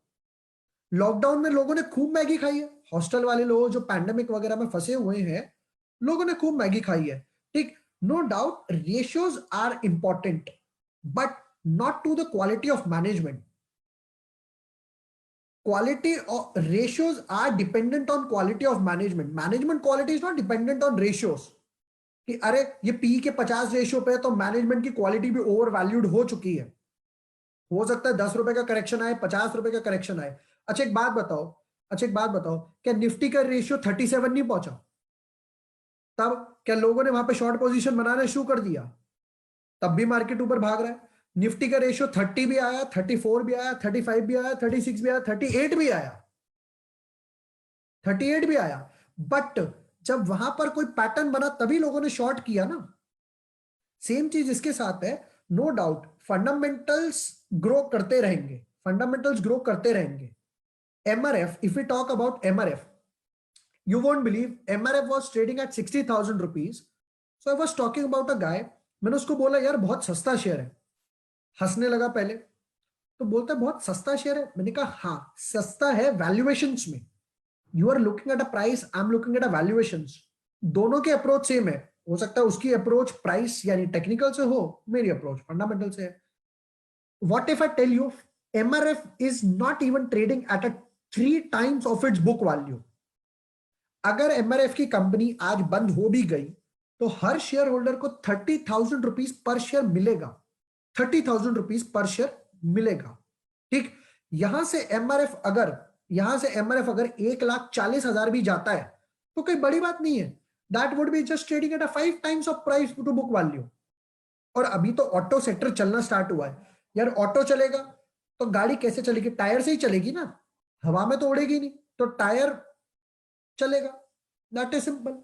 [SPEAKER 2] लॉकडाउन में लोगों ने खूब मैगी खाई है. हॉस्टल वाले लोग जो पैंडेमिक वगैरह में फंसे हुए हैं, लोगों ने खूब मैगी खाई है. ठीक, no doubt ratios are important but not to the quality of management. Quality of ratios are dependent on quality of management. Management quality is not dependent on ratios. कि अरे ये पी के 50 रेशियो पे है तो मैनेजमेंट की quality भी over valued हो चुकी है. हो सकता है 10 रुपए का करेक्शन आए, 50 रुपए का करेक्शन आए. अच्छा एक बात बताओ, क्या निफ्टी का रेशियो 37 नहीं पहुंचा? तब क्या लोगों ने वहां पे शॉर्ट पोजीशन बनाना शुरू कर दिया? तब भी मार्केट ऊपर भाग रहा है. निफ्टी का रेशियो 30 भी आया, 34 भी आया, 35 भी आया, 36 भी आया, 38 भी आया. बट जब वहां पर कोई पैटर्न बना तभी लोगों ने शॉर्ट किया ना. सेम चीज इसके साथ है. नो डाउट फंडामेंटल्स ग्रो करते रहेंगे. MRF, if we talk about MRF, you won't believe MRF was trading at 60,000 rupees. So I was talking about a guy, मैंने उसको बोला यार बहुत सस्ता शेयर है. हंसने लगा पहले, तो बोलता है बहुत सस्ता शेयर है. मैंने कहा हाँ सस्ता है वैल्यूएशंस में. You are looking at a price, I am looking at a valuations. दोनों के अप्रोच सेम है. हो सकता है उसकी अप्रोच प्राइस यानी टेक्निकल से हो, मेरी अप्रोच फंडामेंटल से है. What if I tell you MRF is not even trading at a 3 times of its book value. अगर MRF की कंपनी आज बंद हो भी गई तो हर शेयर होल्डर को 30,000 रुपीज पर शेयर मिलेगा, 30,000 रुपीज पर शेयर मिलेगा। ठीक, यहां से एमआरएफ अगर 1,40,000 भी जाता है तो कोई बड़ी बात नहीं है। That would be just trading at a 5 times of price to book value. और अभी तो ऑटो सेक्टर चलना स्टार्ट हुआ है यार। ऑटो चलेगा तो गाड़ी कैसे चलेगी? टायर से ही चलेगी ना, हवा में तो उड़ेगी नहीं, तो टायर चलेगा। That is simple.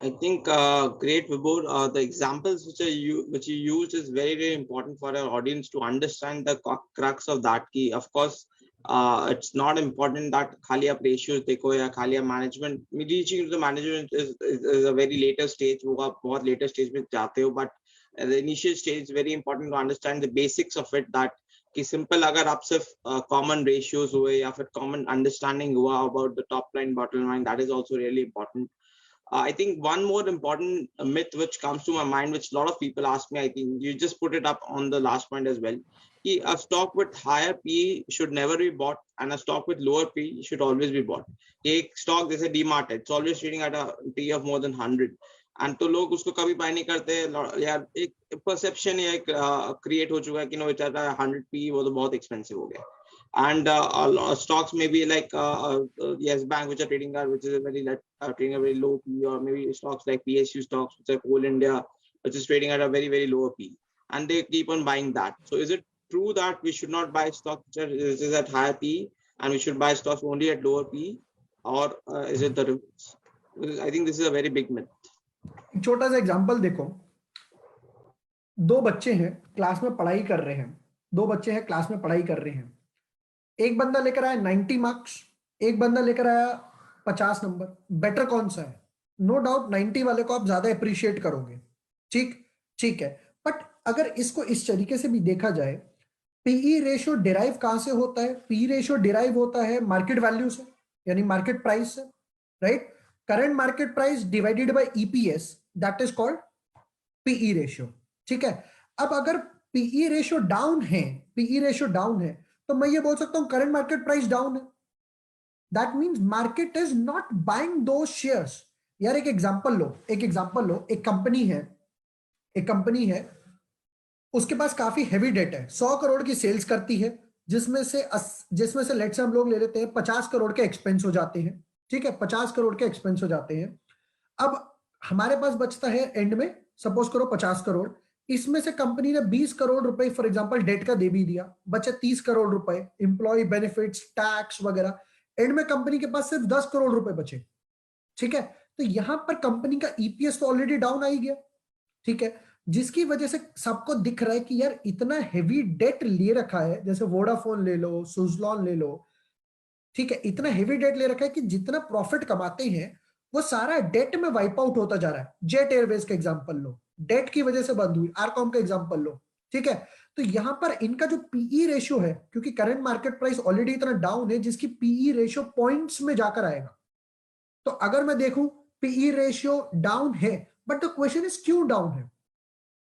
[SPEAKER 1] I think great, Vibhor. The examples which you used is very important for our audience to understand the crux of that. Key, of course, it's not important that खाली आप ratios देखो या खाली आप management. Reaching to the management is a very later stage. वो आप बहुत later stage में जाते हो, but the initial stage is very important to understand the basics of it. That कि simple अगर आप सिर्फ common ratios हुए या फिर common understanding हुआ about the top line, bottom line, that is also really important. I think one more important myth which comes to my mind, which a lot of people ask me, I think you just put it up on the last point as well. A stock with higher P should never be bought, and a stock with lower P should always be bought. A stock जैसे DMart है, it's always trading at a P of more than 100, and तो लोग उसको कभी buy नहीं करते यार। एक perception या एक create हो चुका है कि no, it's at a 100 P, वो तो बहुत expensive हो गया। And stocks may be like yes bank which are trading at which is a trading a very low P, or maybe stocks like PSU stocks which are Coal India which is trading at a very lower P, and they keep on buying that. So is it true that we should not buy stocks which is at higher P and we should buy stocks only at lower P, or is it the reverse? I think this is a very big myth.
[SPEAKER 2] छोटा सा example देखो, दो बच्चे हैं class में पढ़ाई कर रहे हैं, एक बंदा लेकर आया 90 मार्क्स, एक बंदा लेकर आया 50 नंबर। बेटर कौन सा है? नो डाउट 90 वाले को आप ज्यादा अप्रिशिएट करोगे। ठीक है, बट अगर इसको इस तरीके से भी देखा जाए, पीई रेशियो डिराइव कहां से होता है? पीई रेशियो डिराइव होता है मार्केट वैल्यू से, यानी मार्केट प्राइस से, right? Current market price divided by EPS, that is called PE ratio. ठीक है, अब अगर पीई रेशियो डाउन है तो मैं ये बोल सकता हूं करंट मार्केट प्राइस डाउन है। That means market is not buying दो शेयर्स। यार एक एग्जांपल लो, एक कंपनी है, उसके पास काफी हेवी डेट है, 100 करोड़ की सेल्स करती है, जिसमें से लेट्स से हम लोग ले लेते हैं 50 करोड़ के एक्सपेंस हो जाते हैं। ठीक है, 50 करोड़ के एक्सपेंस हो जाते हैं। अब हमारे पास बचता है एंड में, सपोज करो 50 करोड़, इसमें से कंपनी ने 20 करोड़ रुपए फॉर एग्जांपल डेट का दे भी दिया, बचे 30 करोड़ रुपए, एम्प्लॉय बेनिफिट्स, टैक्स वगैरह, एंड में कंपनी के पास सिर्फ 10 करोड़ रुपए बचे। ठीक है, तो यहां पर कंपनी का ईपीएस तो ऑलरेडी डाउन आ ही गया। ठीक है, जिसकी वजह से सबको दिख रहा है कि यार इतना हेवी डेट ले रखा है, जैसे वोडाफोन ले लो, सुजलॉन ले लो, ठीक है, इतना हेवी डेट ले रखा है कि जितना प्रॉफिट कमाते हैं वो सारा डेट में वाइप आउट होता जा रहा है। जेट एयरवेज का एग्जांपल लो, डेट की वजह से बंद हुई। आरकॉम का एग्जांपल लो। ठीक है, तो यहां पर इनका जो पीई रेशियो है, क्योंकि करंट मार्केट प्राइस ऑलरेडी इतना डाउन है, जिसकी पीई रेशियो पॉइंट्स में जाकर आएगा। तो अगर मैं देखूं पीई रेशियो डाउन है, बट द क्वेश्चन इज क्यों डाउन है?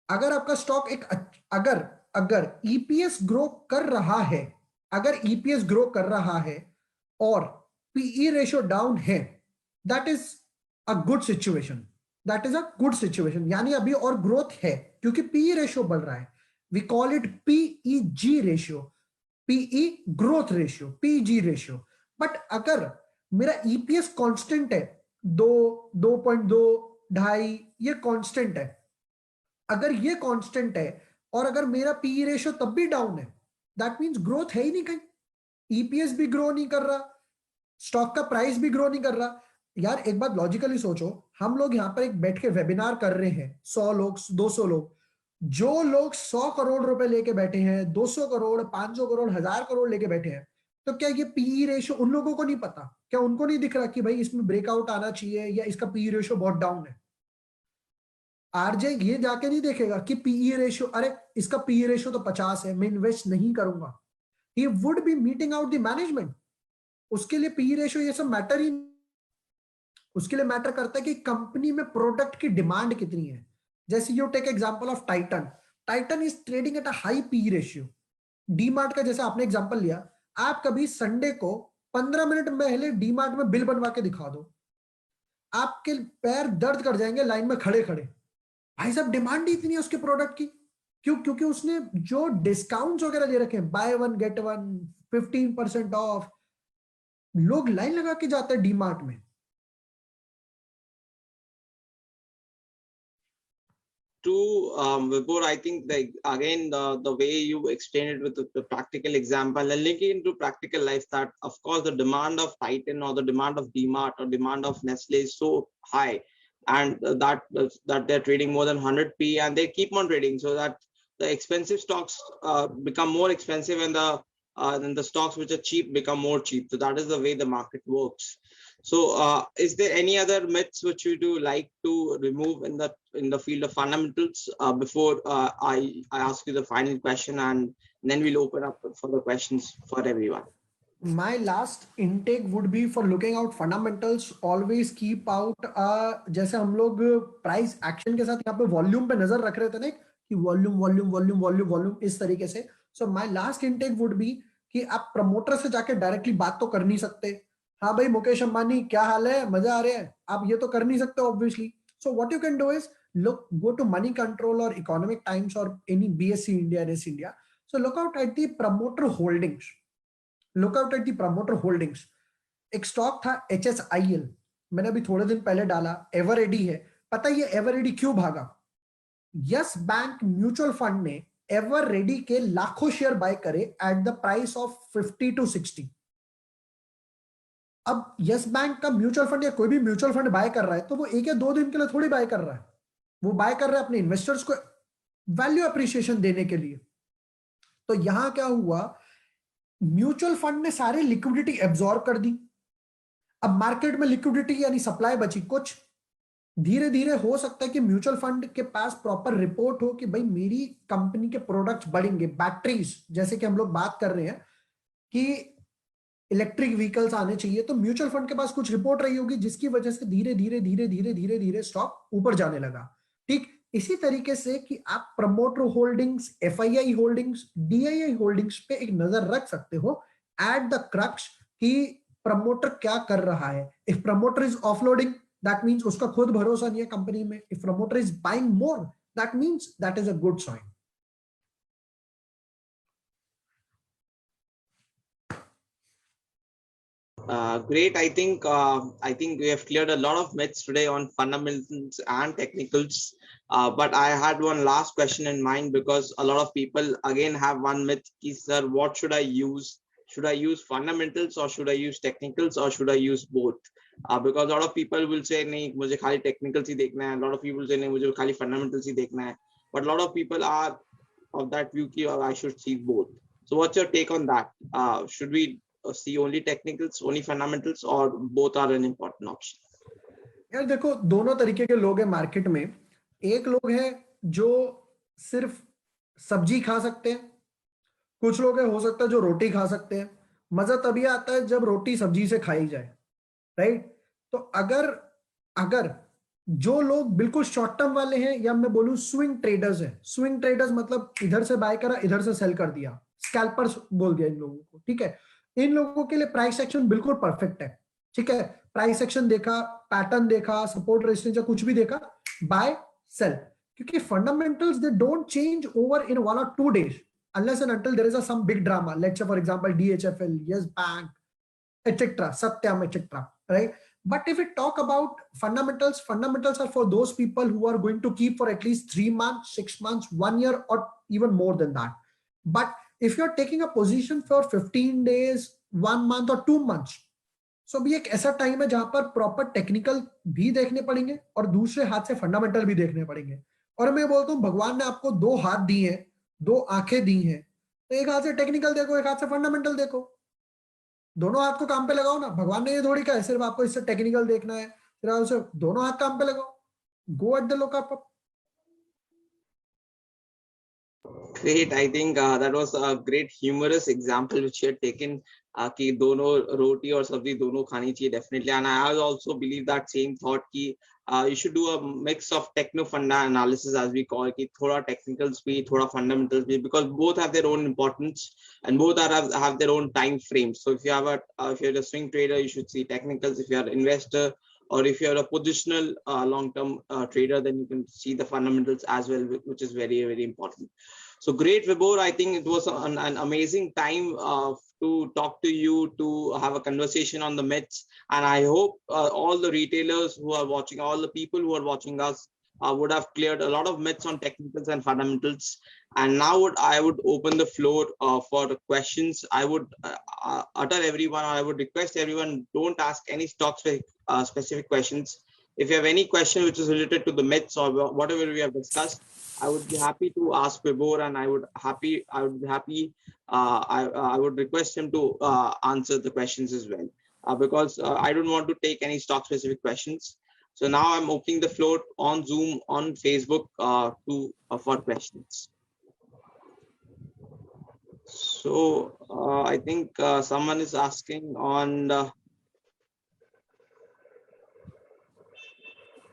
[SPEAKER 2] अगर आपका स्टॉक अगर ईपीएस ग्रो कर रहा है, और पीई रेशियो डाउन है, that is a good situation. यानी अभी और ग्रोथ है, क्योंकि पीई रेशियो बढ़ रहा है। We call it PEG ratio, PE growth ratio, PG ratio. But अगर मेरा ईपीएस कांस्टेंट है, 2, 2.2, 2.5, ये कांस्टेंट है, अगर ये कांस्टेंट है और अगर मेरा पीई रेशियो तब भी डाउन है, दैट मींस ग्रोथ है ही नहीं कहीं। ईपीएस भी ग्रो नहीं कर रहा, स्टॉक का प्राइस भी ग्रो नहीं कर रहा। यार एक बात लॉजिकली सोचो, हम लोग यहाँ पर एक बैठ के वेबिनार कर रहे हैं, 100 लोग, 200 लोग, जो लोग 100 करोड़ रुपए लेके बैठे हैं, 200 करोड़, 500 करोड़, 1000 करोड़ लेके बैठे हैं, तो क्या ये पीई रेशियो उन लोगों को नहीं पता? क्या उनको नहीं दिख रहा कि भाई इसमें ब्रेकआउट आना चाहिए या इसका पीई रेशियो बहुत डाउन है? आरजे ये जाके नहीं देखेगा कि पीई रेशियो, अरे इसका पीई रेशियो तो 50 है, मैं इन्वेस्ट नहीं करूंगा। He would be meeting out the management. उसके लिए पीई रेशियो ये सब मैटर ही, उसके लिए मैटर करता है कि कंपनी में प्रोडक्ट की डिमांड कितनी है। जैसे you take example of Titan is trading at a high PE ratio. DMart का जैसे आपने एग्जांपल लिया, आप कभी संडे को 15 मिनट पहले डीमार्ट में बिल बनवा के दिखा दो, आपके पैर दर्द कर जाएंगे लाइन में खड़े खड़े। भाई साहब डिमांड ही इतनी है उसके प्रोडक्ट की। क्यों? क्योंकि उसने जो डिस्काउंट्स वगैरह दे रखे हैं, by one get one, 15% of, लोग लाइन लगा के जाते हैं डीमार्ट में।
[SPEAKER 1] True, Vibhor, I think like again the way you explained it with the practical example and linking into practical life, that of course the demand of Titan or the demand of DMart or demand of Nestle is so high, and that they're trading more than 100p and they keep on trading, so that the expensive stocks become more expensive and the stocks which are cheap become more cheap. So that is the way the market works. So, is there any other myths which you do like to remove in the field of fundamentals before I ask you the final question, and then we'll open up for the questions for everyone.
[SPEAKER 2] My last intake would be for looking out fundamentals. Always keep out जैसे हम लोग price action के साथ यहाँ पे volume पे नजर रख रहे थे ना, कि volume volume volume volume volume इस तरीके से। So my last intake would be कि आप प्रमोटर से जाके डायरेक्टली बात तो कर नहीं सकते, हाँ भाई मुकेश अंबानी क्या हाल है, मजा आ रहा है, आप ये तो कर नहीं सकते obviously. So what you can do is look, go to Money Control or Economic Times or any BSE India, NS India. So look out at the promoter holdings. Look out at the promoter holdings. एक stock था HSIL, मैंने अभी थोड़े दिन पहले डाला, Eveready है। पता है ये एवररेडी क्यों भागा? यस बैंक म्यूचुअल फंड ने एवररेडी के लाखों शेयर बाय करे at the price of 50 to 60। अब यस बैंक का म्यूचुअल फंड या कोई भी म्यूचुअल फंड बाय कर रहा है तो वो एक या दो दिन के लिए थोड़ी बाय कर रहा है, वो बाय कर रहा है अपने इन्वेस्टर्स को वैल्यू अप्रिसिएशन देने के लिए। तो यहां क्या हुआ, म्यूचुअल फंड ने सारी लिक्विडिटी एब्जॉर्ब कर दी। अब मार्केट में लिक्विडिटी यानी सप्लाई बची कुछ। धीरे धीरे हो सकता है कि म्यूचुअल फंड के पास प्रॉपर रिपोर्ट हो कि भाई मेरी कंपनी के प्रोडक्ट्स बढ़ेंगे, बैटरीज जैसे कि हम लोग बात कर रहे हैं कि इलेक्ट्रिक व्हीकल्स आने चाहिए, तो म्यूचुअल फंड के पास कुछ रिपोर्ट रही होगी जिसकी वजह से धीरे धीरे धीरे धीरे धीरे धीरे स्टॉक ऊपर जाने लगा। ठीक इसी तरीके से कि आप promoter holdings, FII holdings, DII holdings पे एक नजर रख सकते हो एट द क्रक्स कि प्रमोटर क्या कर रहा है। If promoter is offloading that means उसका खुद भरोसा नहीं है कंपनी में। If promoter is buying more that means that is a good sign.
[SPEAKER 1] Great. I think we have cleared a lot of myths today on fundamentals and technicals. But I had one last question in mind, because a lot of people again have one myth: sir, what should I use? Should I use fundamentals or should I use technicals or should I use both? Because a lot of people will say, "नहीं, मुझे खाली technicals ही देखना है." A lot of people say, "नहीं, मुझे खाली fundamentals ही देखना है." But a lot of people are of that view कि I should see both. So what's your take on that? Should we see only technicals, only fundamentals, or both are an important option?
[SPEAKER 2] यार देखो, दोनों तरीके के लोग हैं market में। एक लोग है जो सिर्फ सब्जी खा सकते हैं, कुछ लोग हैं हो सकता है जो रोटी खा सकते हैं। मजा तभी आता है जब रोटी सब्जी से खाई जाए, राइट? तो अगर जो लोग बिल्कुल शॉर्ट टर्म वाले हैं, या मैं बोलूं स्विंग ट्रेडर्स हैं, स्विंग ट्रेडर्स मतलब इधर से बाय करा इधर से सेल कर दिया, स्कैल्पर्स बोल दिया इन लोगों को, ठीक है? इन लोगों के लिए प्राइस एक्शन बिल्कुल परफेक्ट है, ठीक है? प्राइस एक्शन देखा, पैटर्न देखा, सपोर्ट रेजिस्टेंस कुछ भी देखा, बाय सेल। क्योंकि fundamentals they don't change over in 1 or 2 days unless and until there is some big drama. Let's say for example DHFL, Yes Bank, etc., Satyam, etc., right? But if we talk about fundamentals, fundamentals are for those people who are going to keep for at least 3 months, 6 months, 1 year, or even more than that. But if you're taking a position for 15 days, 1 month or 2 months, so भी एक ऐसा time है जहां पर proper technical भी देखने पड़ेंगे और दूसरे हाथ से फंडामेंटल भी देखने पड़ेंगे। और मैं बोलता हूँ भगवान ने आपको 2 हाथ दिए हैं, 2 आंखें दी हैं, तो एक हाथ से टेक्निकल देखो, एक हाथ से फंडामेंटल देखो, दोनों हाथ को काम पे लगाओ ना। भगवान ने ये थोड़ी कहा है सिर्फ आपको इससे टेक्निकल देखना है, फिर उसे दोनों हाथ काम पे लगाओ। Go at the lookup.
[SPEAKER 1] Great. I think that was a great humorous example which you had taken. कि दोनों रोटी और सब्जी दोनों खानी चाहिए definitely, and I also believe that same thought कि you should do a mix of techno funda analysis as we call कि थोड़ा technicals भी थोड़ा fundamentals भी, because both have their own importance and both have their own time frames. So if you have if you're a swing trader, you should see technicals. If you are an investor or if you're a positional long-term trader, then you can see the fundamentals as well, which is very, very important. So great, Vibhor. I think it was an amazing time to talk to you, to have a conversation on the myths. And I hope all the retailers who are watching, all the people who are watching us would have cleared a lot of myths on technicals and fundamentals. And now I would open the floor for the questions. I would utter everyone, or I would request everyone, don't ask any stock specific questions. If you have any question which is related to the myths or whatever we have discussed, I would be happy to ask Vibhor, and I would request him to answer the questions as well, because I don't want to take any stock specific questions. So now I'm opening the floor on Zoom, on Facebook for questions. So I think someone is asking on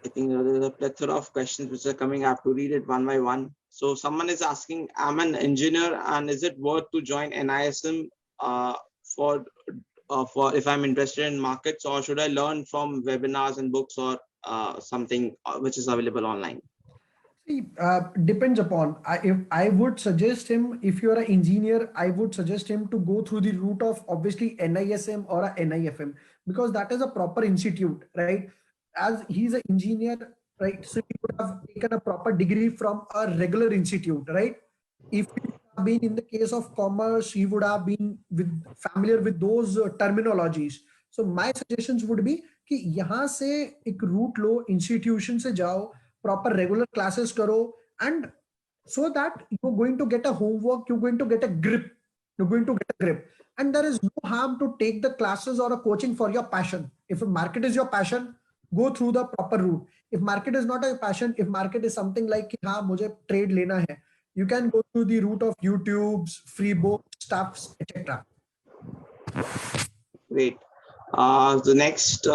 [SPEAKER 1] I think there's a plethora of questions which are coming. I have to read it one by one. So someone is asking, I'm an engineer, and is it worth to join NISM for if I'm interested in markets, or should I learn from webinars and books, or something which is available online?
[SPEAKER 2] See, depends upon. If I would suggest him, if you're an engineer, I would suggest him to go through the route of obviously NISM or a NIFM, because that is a proper institute, right? As he's an engineer, right? So he would have taken a proper degree from a regular institute, right? If he have been in the case of commerce, he would have been familiar with those terminologies. So my suggestions would be कि यहाँ से एक route लो, institution से जाओ, proper regular classes karo, and so that you're going to get a homework, you're going to get a grip, and there is no harm to take the classes or a coaching for your passion. If a market is your passion, go through the proper route. If market is not a passion, if market is something like कि हाँ मुझे trade लेना है, you can go through the route of YouTube's, free books, stuffs, etc.
[SPEAKER 1] Great. The next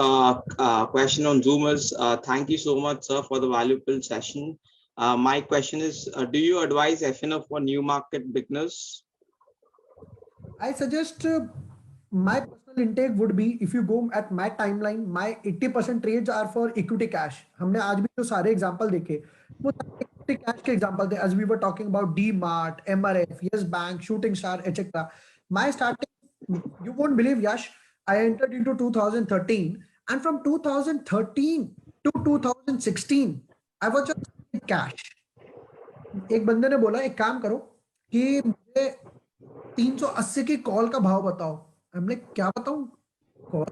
[SPEAKER 1] question on Zoom is, thank you so much, sir, for the valuable session. My question is, do you advise FNO for new market beginners?
[SPEAKER 2] I suggest my personal intake would be, if you go at my timeline, my 80% trades are for equity cash. हमने आज भी जो सारे example देखे, वो equity cash के example थे, as we were talking about D-Mart, MRF, Yes Bank, Shooting Star, etc. My starting, you won't believe, Yash, I entered into 2013, and from 2013 to 2016, I was just in cash. एक बंदे ने बोला एक काम करो कि मुझे 380 की कॉल का भाव बताओ. हमने क्या बताऊं कॉल,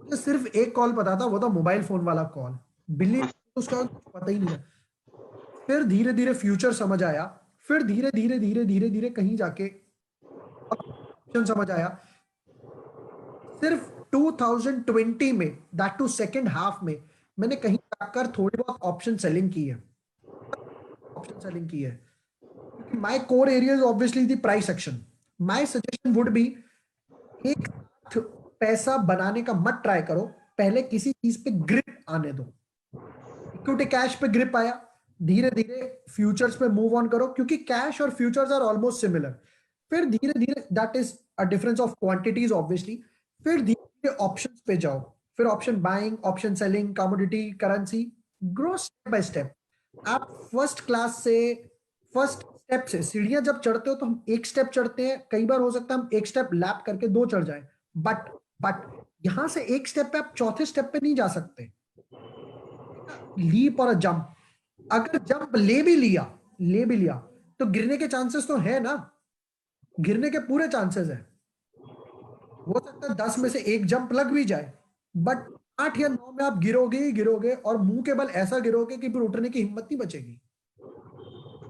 [SPEAKER 2] मुझे सिर्फ एक कॉल पता था, वो था मोबाइल फोन वाला कॉल. बिलीव उसका पता ही नहीं था. फिर धीरे धीरे फ्यूचर समझ आया, फिर धीरे धीरे धीरे धीरे धीरे कहीं जाके ऑप्शन समझ आया. सिर्फ 2020 में, दैट टू सेकंड हाफ में, मैंने कहीं जाकर थोड़ी बहुत ऑप्शन सेलिंग की है. क्योंकि my core area is obviously the price action. My suggestion would be, एक पैसा बनाने का मत ट्राई करो, पहले किसी चीज पे ग्रिप आने दो. इक्विटी कैश पे ग्रिप आया, धीरे धीरे फ्यूचर्स पे मूव ऑन करो, क्योंकि कैश और फ्यूचर्स आर ऑलमोस्ट सिमिलर. फिर धीरे धीरे, that is a difference of quantities obviously, फिर धीरे धीरे ऑप्शंस पे जाओ, फिर option buying, option selling, commodity, currency, grow step by step. आप फर्स्ट क्लास से, फर्स्ट स्टेप से सीढ़ियां जब चढ़ते हो तो हम एक स्टेप चढ़ते हैं, कई बार हो सकता है हम एक स्टेप लैप करके दो चढ़ जाए, बट यहां से एक स्टेप पे आप चौथे स्टेप पे नहीं जा सकते. लीप और जंप, अगर जंप ले भी लिया तो गिरने के चांसेस तो है ना, गिरने के पूरे चांसेस है. हो सकता है 10 में से एक जंप लग भी जाए, बट 8 या 9 में आप गिरोगे ही गिरोगे, और मुंह के बल ऐसा गिरोगे कि फिर उठने की हिम्मत नहीं बचेगी.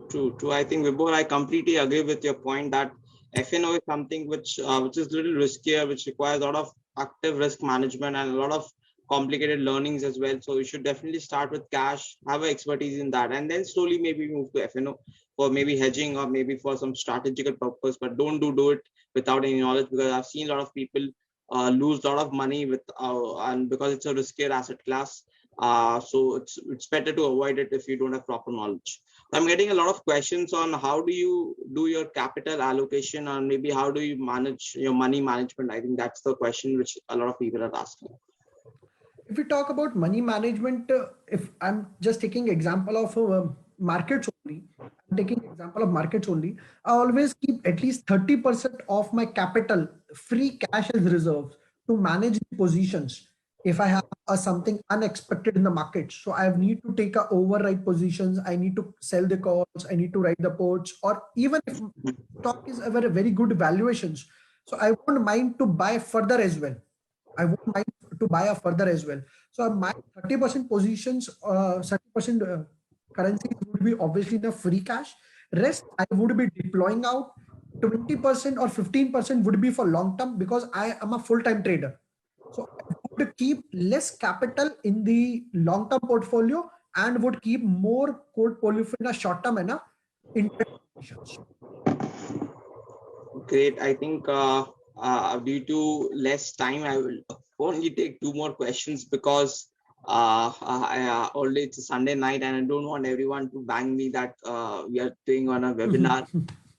[SPEAKER 1] True. I think, Vibhor, I completely agree with your point that FNO is something which is a little riskier, which requires a lot of active risk management and a lot of complicated learnings as well. So you should definitely start with cash, have expertise in that, and then slowly maybe move to FNO for maybe hedging or maybe for some strategical purpose. But don't do it without any knowledge, because I've seen a lot of people lose a lot of money with and because it's a riskier asset class. So it's better to avoid it if you don't have proper knowledge. I'm getting a lot of questions on how do you do your capital allocation, and maybe how do you manage your money management. I think that's the question which a lot of people are asking.
[SPEAKER 2] If we talk about money management, if I'm just taking example of markets only, I'm taking example of markets only. I always keep at least 30% of my capital free cash as reserves to manage the positions. If I have something unexpected in the market, so I need to take a override positions. I need to sell the calls. I need to write the puts, or even if stock is at a very good valuations, so I won't mind to buy further as well. I won't mind to buy a further as well. So my 30% positions, 30% currency would be obviously the free cash. Rest I would be deploying out. 20% or 15% would be for long term because I am a full-time trader. So I would keep less capital in the long-term portfolio and would keep more portfolio in a short-term and a intraday positions.
[SPEAKER 1] Great. I think due to less time, I will only take two more questions because already it's a Sunday night and I don't want everyone to bang me that we are doing on a webinar.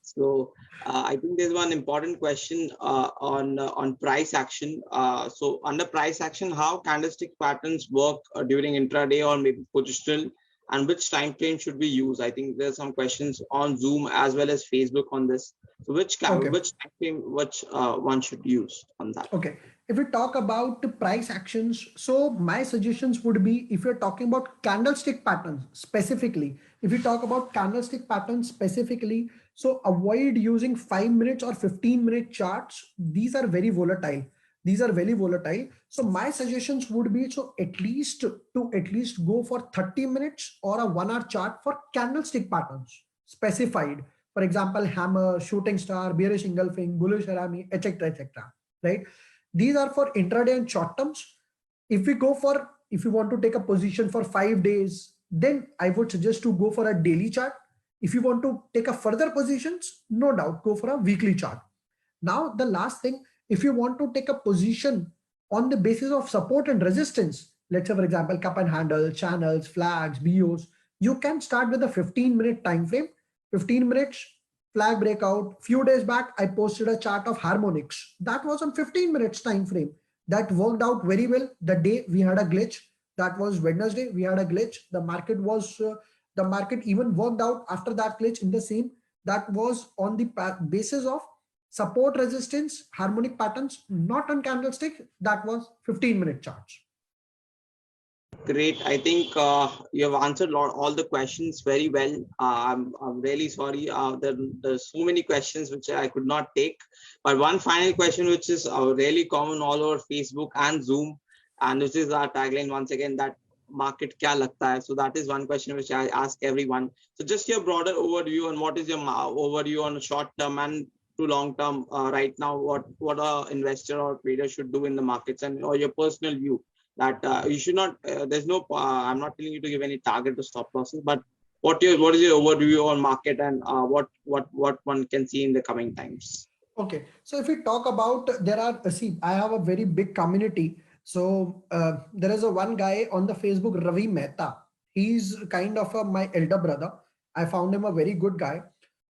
[SPEAKER 1] So I think there's one important question on price action. So under price action, how candlestick patterns work during intraday or maybe positional, and which time frame should we use? I think there's some questions on Zoom as well as Facebook on this. So
[SPEAKER 2] Okay.
[SPEAKER 1] which time frame one should use on that?
[SPEAKER 2] Okay. If we talk about the price actions, so my suggestions would be if you're talking about candlestick patterns specifically, if you talk about candlestick patterns specifically, so avoid using 5 minutes or 15-minute charts. These are very volatile. These are very volatile. So my suggestions would be so at least go for 30 minutes or a 1 hour chart for candlestick patterns specified. For example, hammer, shooting star, bearish engulfing, bullish harami, etc. etc. Right? These are for intraday and short terms. If you want to take a position for 5 days, then I would suggest to go for a daily chart. If you want to take a further positions, no doubt, go for a weekly chart. Now, the last thing, if you want to take a position on the basis of support and resistance, let's say, for example, cup and handle, channels, flags, BOs, you can start with a 15-minute time frame. 15 minutes, flag breakout. Few days back, I posted a chart of harmonics. That was on 15 minutes time frame. That worked out very well. The day we had a glitch, that was Wednesday, we had a glitch. The market even worked out after that glitch in the same. That was on the basis of support resistance, harmonic patterns, not on candlestick. That was 15-minute charts.
[SPEAKER 1] Great. I think you have answered all the questions very well. I'm really sorry. There's so many questions which I could not take. But one final question, which is really common all over Facebook and Zoom, and this is our tagline once again, that market kya lagta hai? So that is one question which I ask everyone. So just your broader overview on what is your overview on short term and to long term right now, what a investor or trader should do in the markets, and or your personal view that you should not there's no I'm not telling you to give any target to stop losses, but what is your overview on market and what one can see in the coming times?
[SPEAKER 2] Okay, so if we talk about see, I have a very big community. So there is a one guy on the Facebook, Ravi Mehta. He's kind of my elder brother. I found him a very good guy.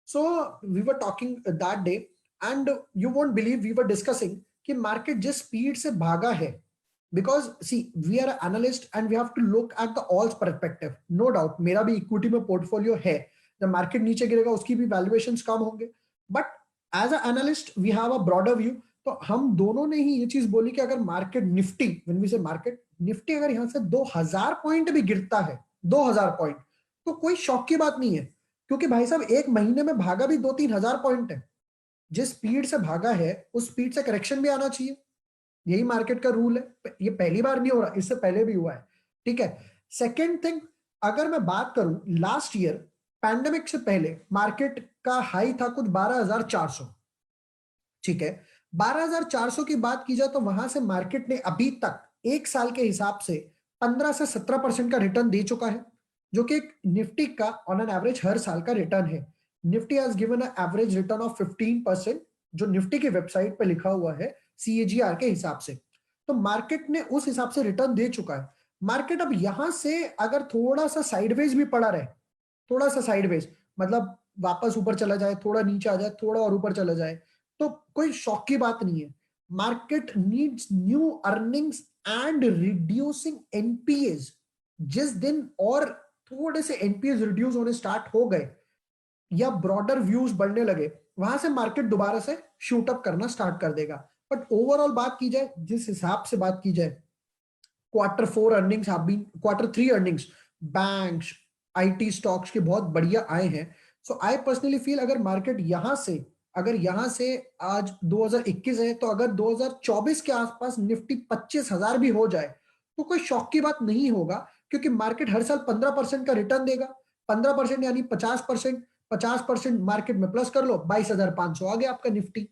[SPEAKER 2] So we were talking that day, and you won't believe we were discussing कि market just speed से भागा है. Because see, we are an analyst and we have to look at the all perspective. No doubt, मेरा भी equity में portfolio है. The market नीचे गिरेगा, उसकी भी valuations कम होंगे. But as an analyst, we have a broader view. तो हम दोनों ने ही ये चीज बोली कि अगर मार्केट निफ्टी, व्हेन वी से मार्केट निफ्टी अगर यहाँ से 2000 पॉइंट भी गिरता है, 2000 पॉइंट, तो कोई शौक की बात नहीं है, क्योंकि भाई साहब एक महीने में भागा भी 2-3 हजार पॉइंट है. जिस स्पीड से भागा है उस स्पीड से करेक्शन भी आना चाहिए. यही मार्केट का रूल है. ये पहली बार नहीं हो रहा, इससे पहले भी हुआ है. ठीक है. सेकेंड थिंग, अगर मैं बात करूं लास्ट ईयर पैंडेमिक से पहले मार्केट का हाई था कुछ 12,400. ठीक है. 12,400 की बात की जाए तो वहां से मार्केट ने अभी तक एक साल के हिसाब से 15 से 17% का रिटर्न दे चुका है, जो कि निफ्टी का ऑन एन एवरेज हर साल का रिटर्न है. Nifty has given a average return of 15%, जो निफ्टी की वेबसाइट पे लिखा हुआ है CAGR के हिसाब से. तो मार्केट ने उस हिसाब से रिटर्न दे चुका है. मार्केट अब यहां से अगर थोड़ा सा साइडवेज भी पड़ा रहे, थोड़ा सा साइडवेज मतलब वापस ऊपर चला जाए, थोड़ा नीचे आ जाए, थोड़ा और ऊपर चला जाए, तो कोई शौक की बात नहीं है. Market needs new earnings and reducing NPAs जिस दिन और थोड़े से NPAs रिड्यूस होने स्टार्ट हो गए या ब्रॉडर व्यूज बढ़ने लगे, वहां से मार्केट दोबारा से शूट अप करना स्टार्ट कर देगा। बट ओवरऑल बात की जाए, जिस हिसाब से बात की जाए, quarter 4 earnings have been, quarter 3 earnings banks, IT stocks के बहुत बढ़िया आए हैं। सो आई पर्सनली फील अगर मार्केट यहां से आज 2021 है, तो अगर 2024 के आसपास निफ्टी 25,000 भी हो जाए तो कोई शौक की बात नहीं होगा, क्योंकि मार्केट हर साल 15% का रिटर्न देगा। 15% यानी 50%, 50% मार्केट में प्लस कर लो, 22,500 आ गया आपका Nifty.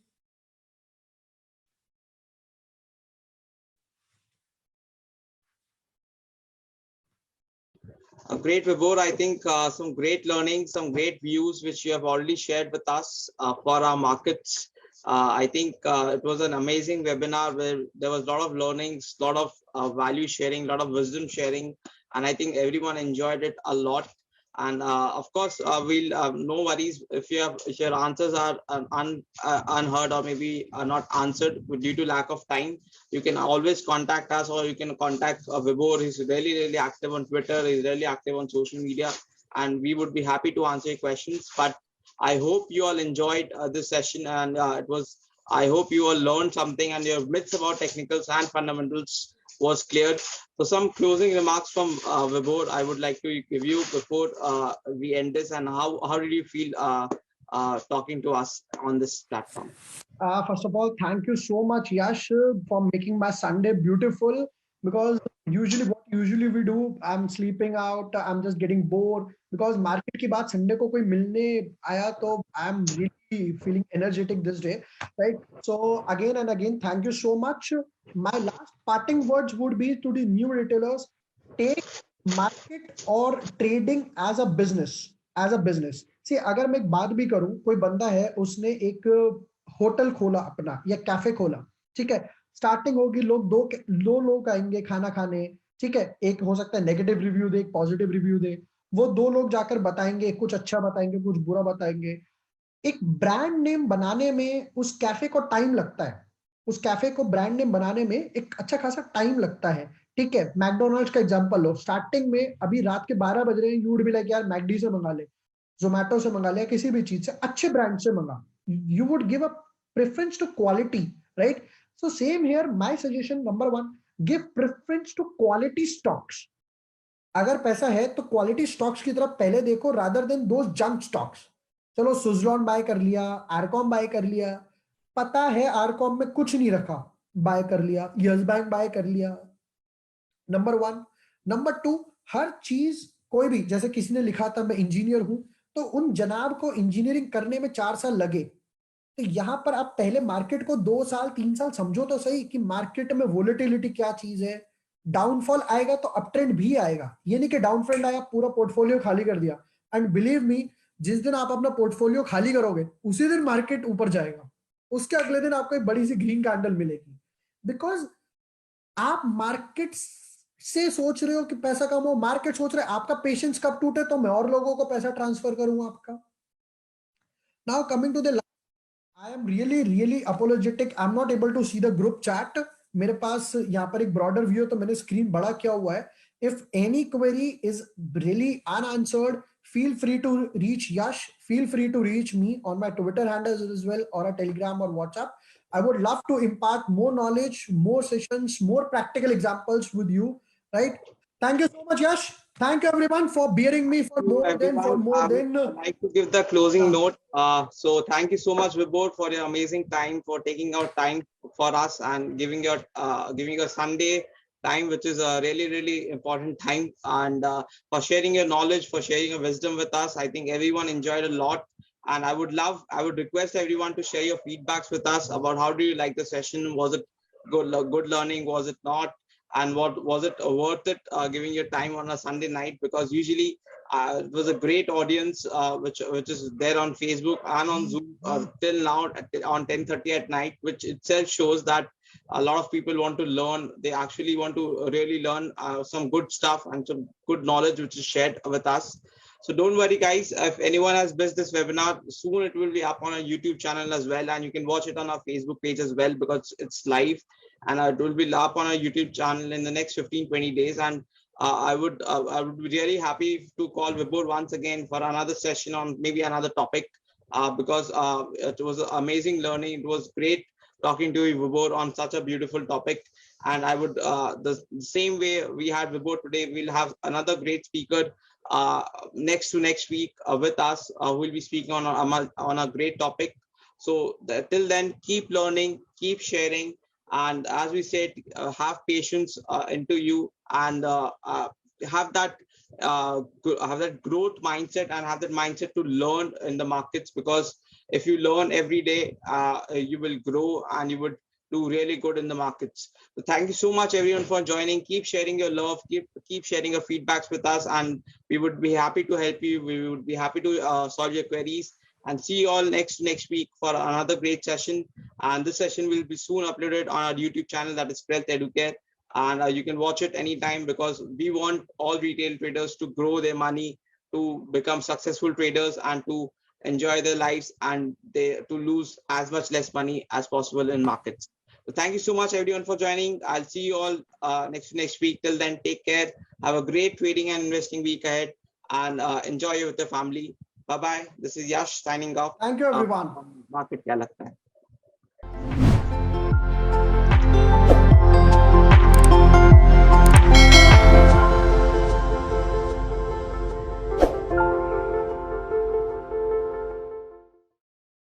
[SPEAKER 1] Great, Vibhor. I think some great learning, some great views which you have already shared with us for our markets. I think it was an amazing webinar where there was a lot of learnings, a lot of value sharing, a lot of wisdom sharing, and I think everyone enjoyed it a lot. And of course, we'll no worries if your answers are unheard or maybe are not answered due to lack of time. You can always contact us, or you can contact Vibhor. He's really active on Twitter. He's really active on social media, and we would be happy to answer your questions. But I hope you all enjoyed this session, and I hope you all learned something, and your myths about technicals and fundamentals was cleared. So some closing remarks from Vibhor I would like to give you before we end this, and how did you feel talking to us on this platform?
[SPEAKER 2] First of all, thank you so much, Yash, for making my Sunday beautiful. Because usually we do, I'm sleeping out, I'm just getting bored. Because market की बात Sunday को कोई मिलने आया तो I'm really feeling energetic this day, right? So again and again, thank you so much. My last parting words would be to the new retailers: take market or trading as a business. See, अगर मैं एक बात भी करूं, कोई बंदा है, उसने एक होटल खोला अपना या कैफे खोला, ठीक है, स्टार्टिंग होगी, दो लोग आएंगे खाना खाने, ठीक है, एक हो सकता है नेगेटिव रिव्यू दे, एक पॉजिटिव रिव्यू दे, वो दो लोग जाकर बताएंगे, कुछ अच्छा बताएंगे, कुछ बुरा बताएंगे। एक ब्रांड नेम बनाने में उस कैफे को टाइम लगता है, उस कैफे को ब्रांड नेम बनाने में एक अच्छा खासा टाइम लगता है, ठीक है। मैकडोनल्ड्स का एग्जांपल लो, स्टार्टिंग में अभी रात के 12 बज रहे हैं, यू वुड बी लाइक यार मैकडी से मंगा ले, जोमेटो से मंगा ले, किसी भी चीज से, अच्छे ब्रांड से मंगा, you would give a preference to quality, right? So same here, my suggestion number 1, give preference to quality stocks. अगर पैसा है तो क्वालिटी स्टॉक्स की तरफ पहले देखो, रादर देन दोस जंक स्टॉक्स। चलो सुजलॉन बाय कर लिया, आरकॉम बाय कर लिया, पता है आरकॉम में कुछ नहीं रखा, बाय कर लिया, यस बैंक बाय कर लिया, नंबर 1। नंबर 2, हर चीज कोई भी, जैसे किसी ने लिखा था मैं इंजीनियर हूं, तो उन जनाब को इंजीनियरिंग करने में 4 साल लगे, तो यहां पर आप पहले मार्केट को 2 साल 3 साल समझो तो सही कि मार्केट में वोलेटिलिटी क्या चीज है, डाउनफॉल आएगा तो अप ट्रेंड भी आएगा, ये नहीं कि डाउन ट्रेंड आया पूरा पोर्टफोलियो खाली कर दिया। एंड बिलीव मी, जिस दिन आप अपना पोर्टफोलियो खाली करोगे उसी दिन मार्केट ऊपर जाएगा, उसके अगले दिन आपको एक बड़ी सी ग्रीन कैंडल मिलेगी, बिकॉज आप मार्केट से सोच रहे हो कि पैसा कमाओ, मार्केट सोच रहे आपका पेशेंस कब टूटे तो मैं और लोगों को पैसा ट्रांसफर करूंगा आपका। Now coming to the, I am really apologetic. I'm not able to see the group chat. मेरे पास यहाँ पर एक broader view है तो मैंने screen बड़ा किया हुआ है. If any query is really unanswered, feel free to reach Yash. Feel free to reach me on my Twitter handles as well, or a Telegram or WhatsApp. I would love to impart more knowledge, more sessions, more practical examples with you. Right? Thank you so much, Yash. Thank you everyone for bearing me for more than.
[SPEAKER 1] I'd like to give the closing note. So thank you so much, Vibhor, for your amazing time, for taking out time for us and giving your Sunday time, which is a really important time, and for sharing your knowledge, for sharing your wisdom with us. I think everyone enjoyed a lot, and I would request everyone to share your feedbacks with us about how do you like the session. Was it good learning? Was it not? And what was it worth it giving your time on a Sunday night? Because usually it was a great audience which is there on Facebook and on Zoom till now on 10:30 at night, which itself shows that a lot of people want to learn. They actually want to really learn some good stuff and some good knowledge which is shared with us. So don't worry, guys. If anyone has missed this webinar, soon it will be up on our YouTube channel as well, and you can watch it on our Facebook page as well because it's live, and it will be up on our YouTube channel in the next 15-20 days. And I would be really happy to call Vibhor once again for another session on maybe another topic, because it was amazing learning. It was great talking to you, Vibhor, on such a beautiful topic. And I would the same way we had Vibhor today, we'll have another great speaker next week with us, who will be speaking on a great topic. So till then, keep learning, keep sharing, and as we said, have patience into you, and have that growth mindset, and have that mindset to learn in the markets, because if you learn every day, you will grow and you would do really good in the markets. So thank you so much everyone for joining. Keep sharing your love, keep sharing your feedbacks with us, and we would be happy to help you. We would be happy to solve your queries, and see you all next week for another great session. And this session will be soon uploaded on our YouTube channel, that is Wealth Educare, and you can watch it anytime, because we want all retail traders to grow their money, to become successful traders, and to enjoy their lives, and to lose as much less money as possible in markets. So thank you so much everyone for joining. I'll see you all next week. Till then, take care. Have a great trading and investing week ahead, and enjoy it with your family. Bye bye. This is Yash signing off.
[SPEAKER 2] Thank you, everyone.
[SPEAKER 1] Market kya lagta hai?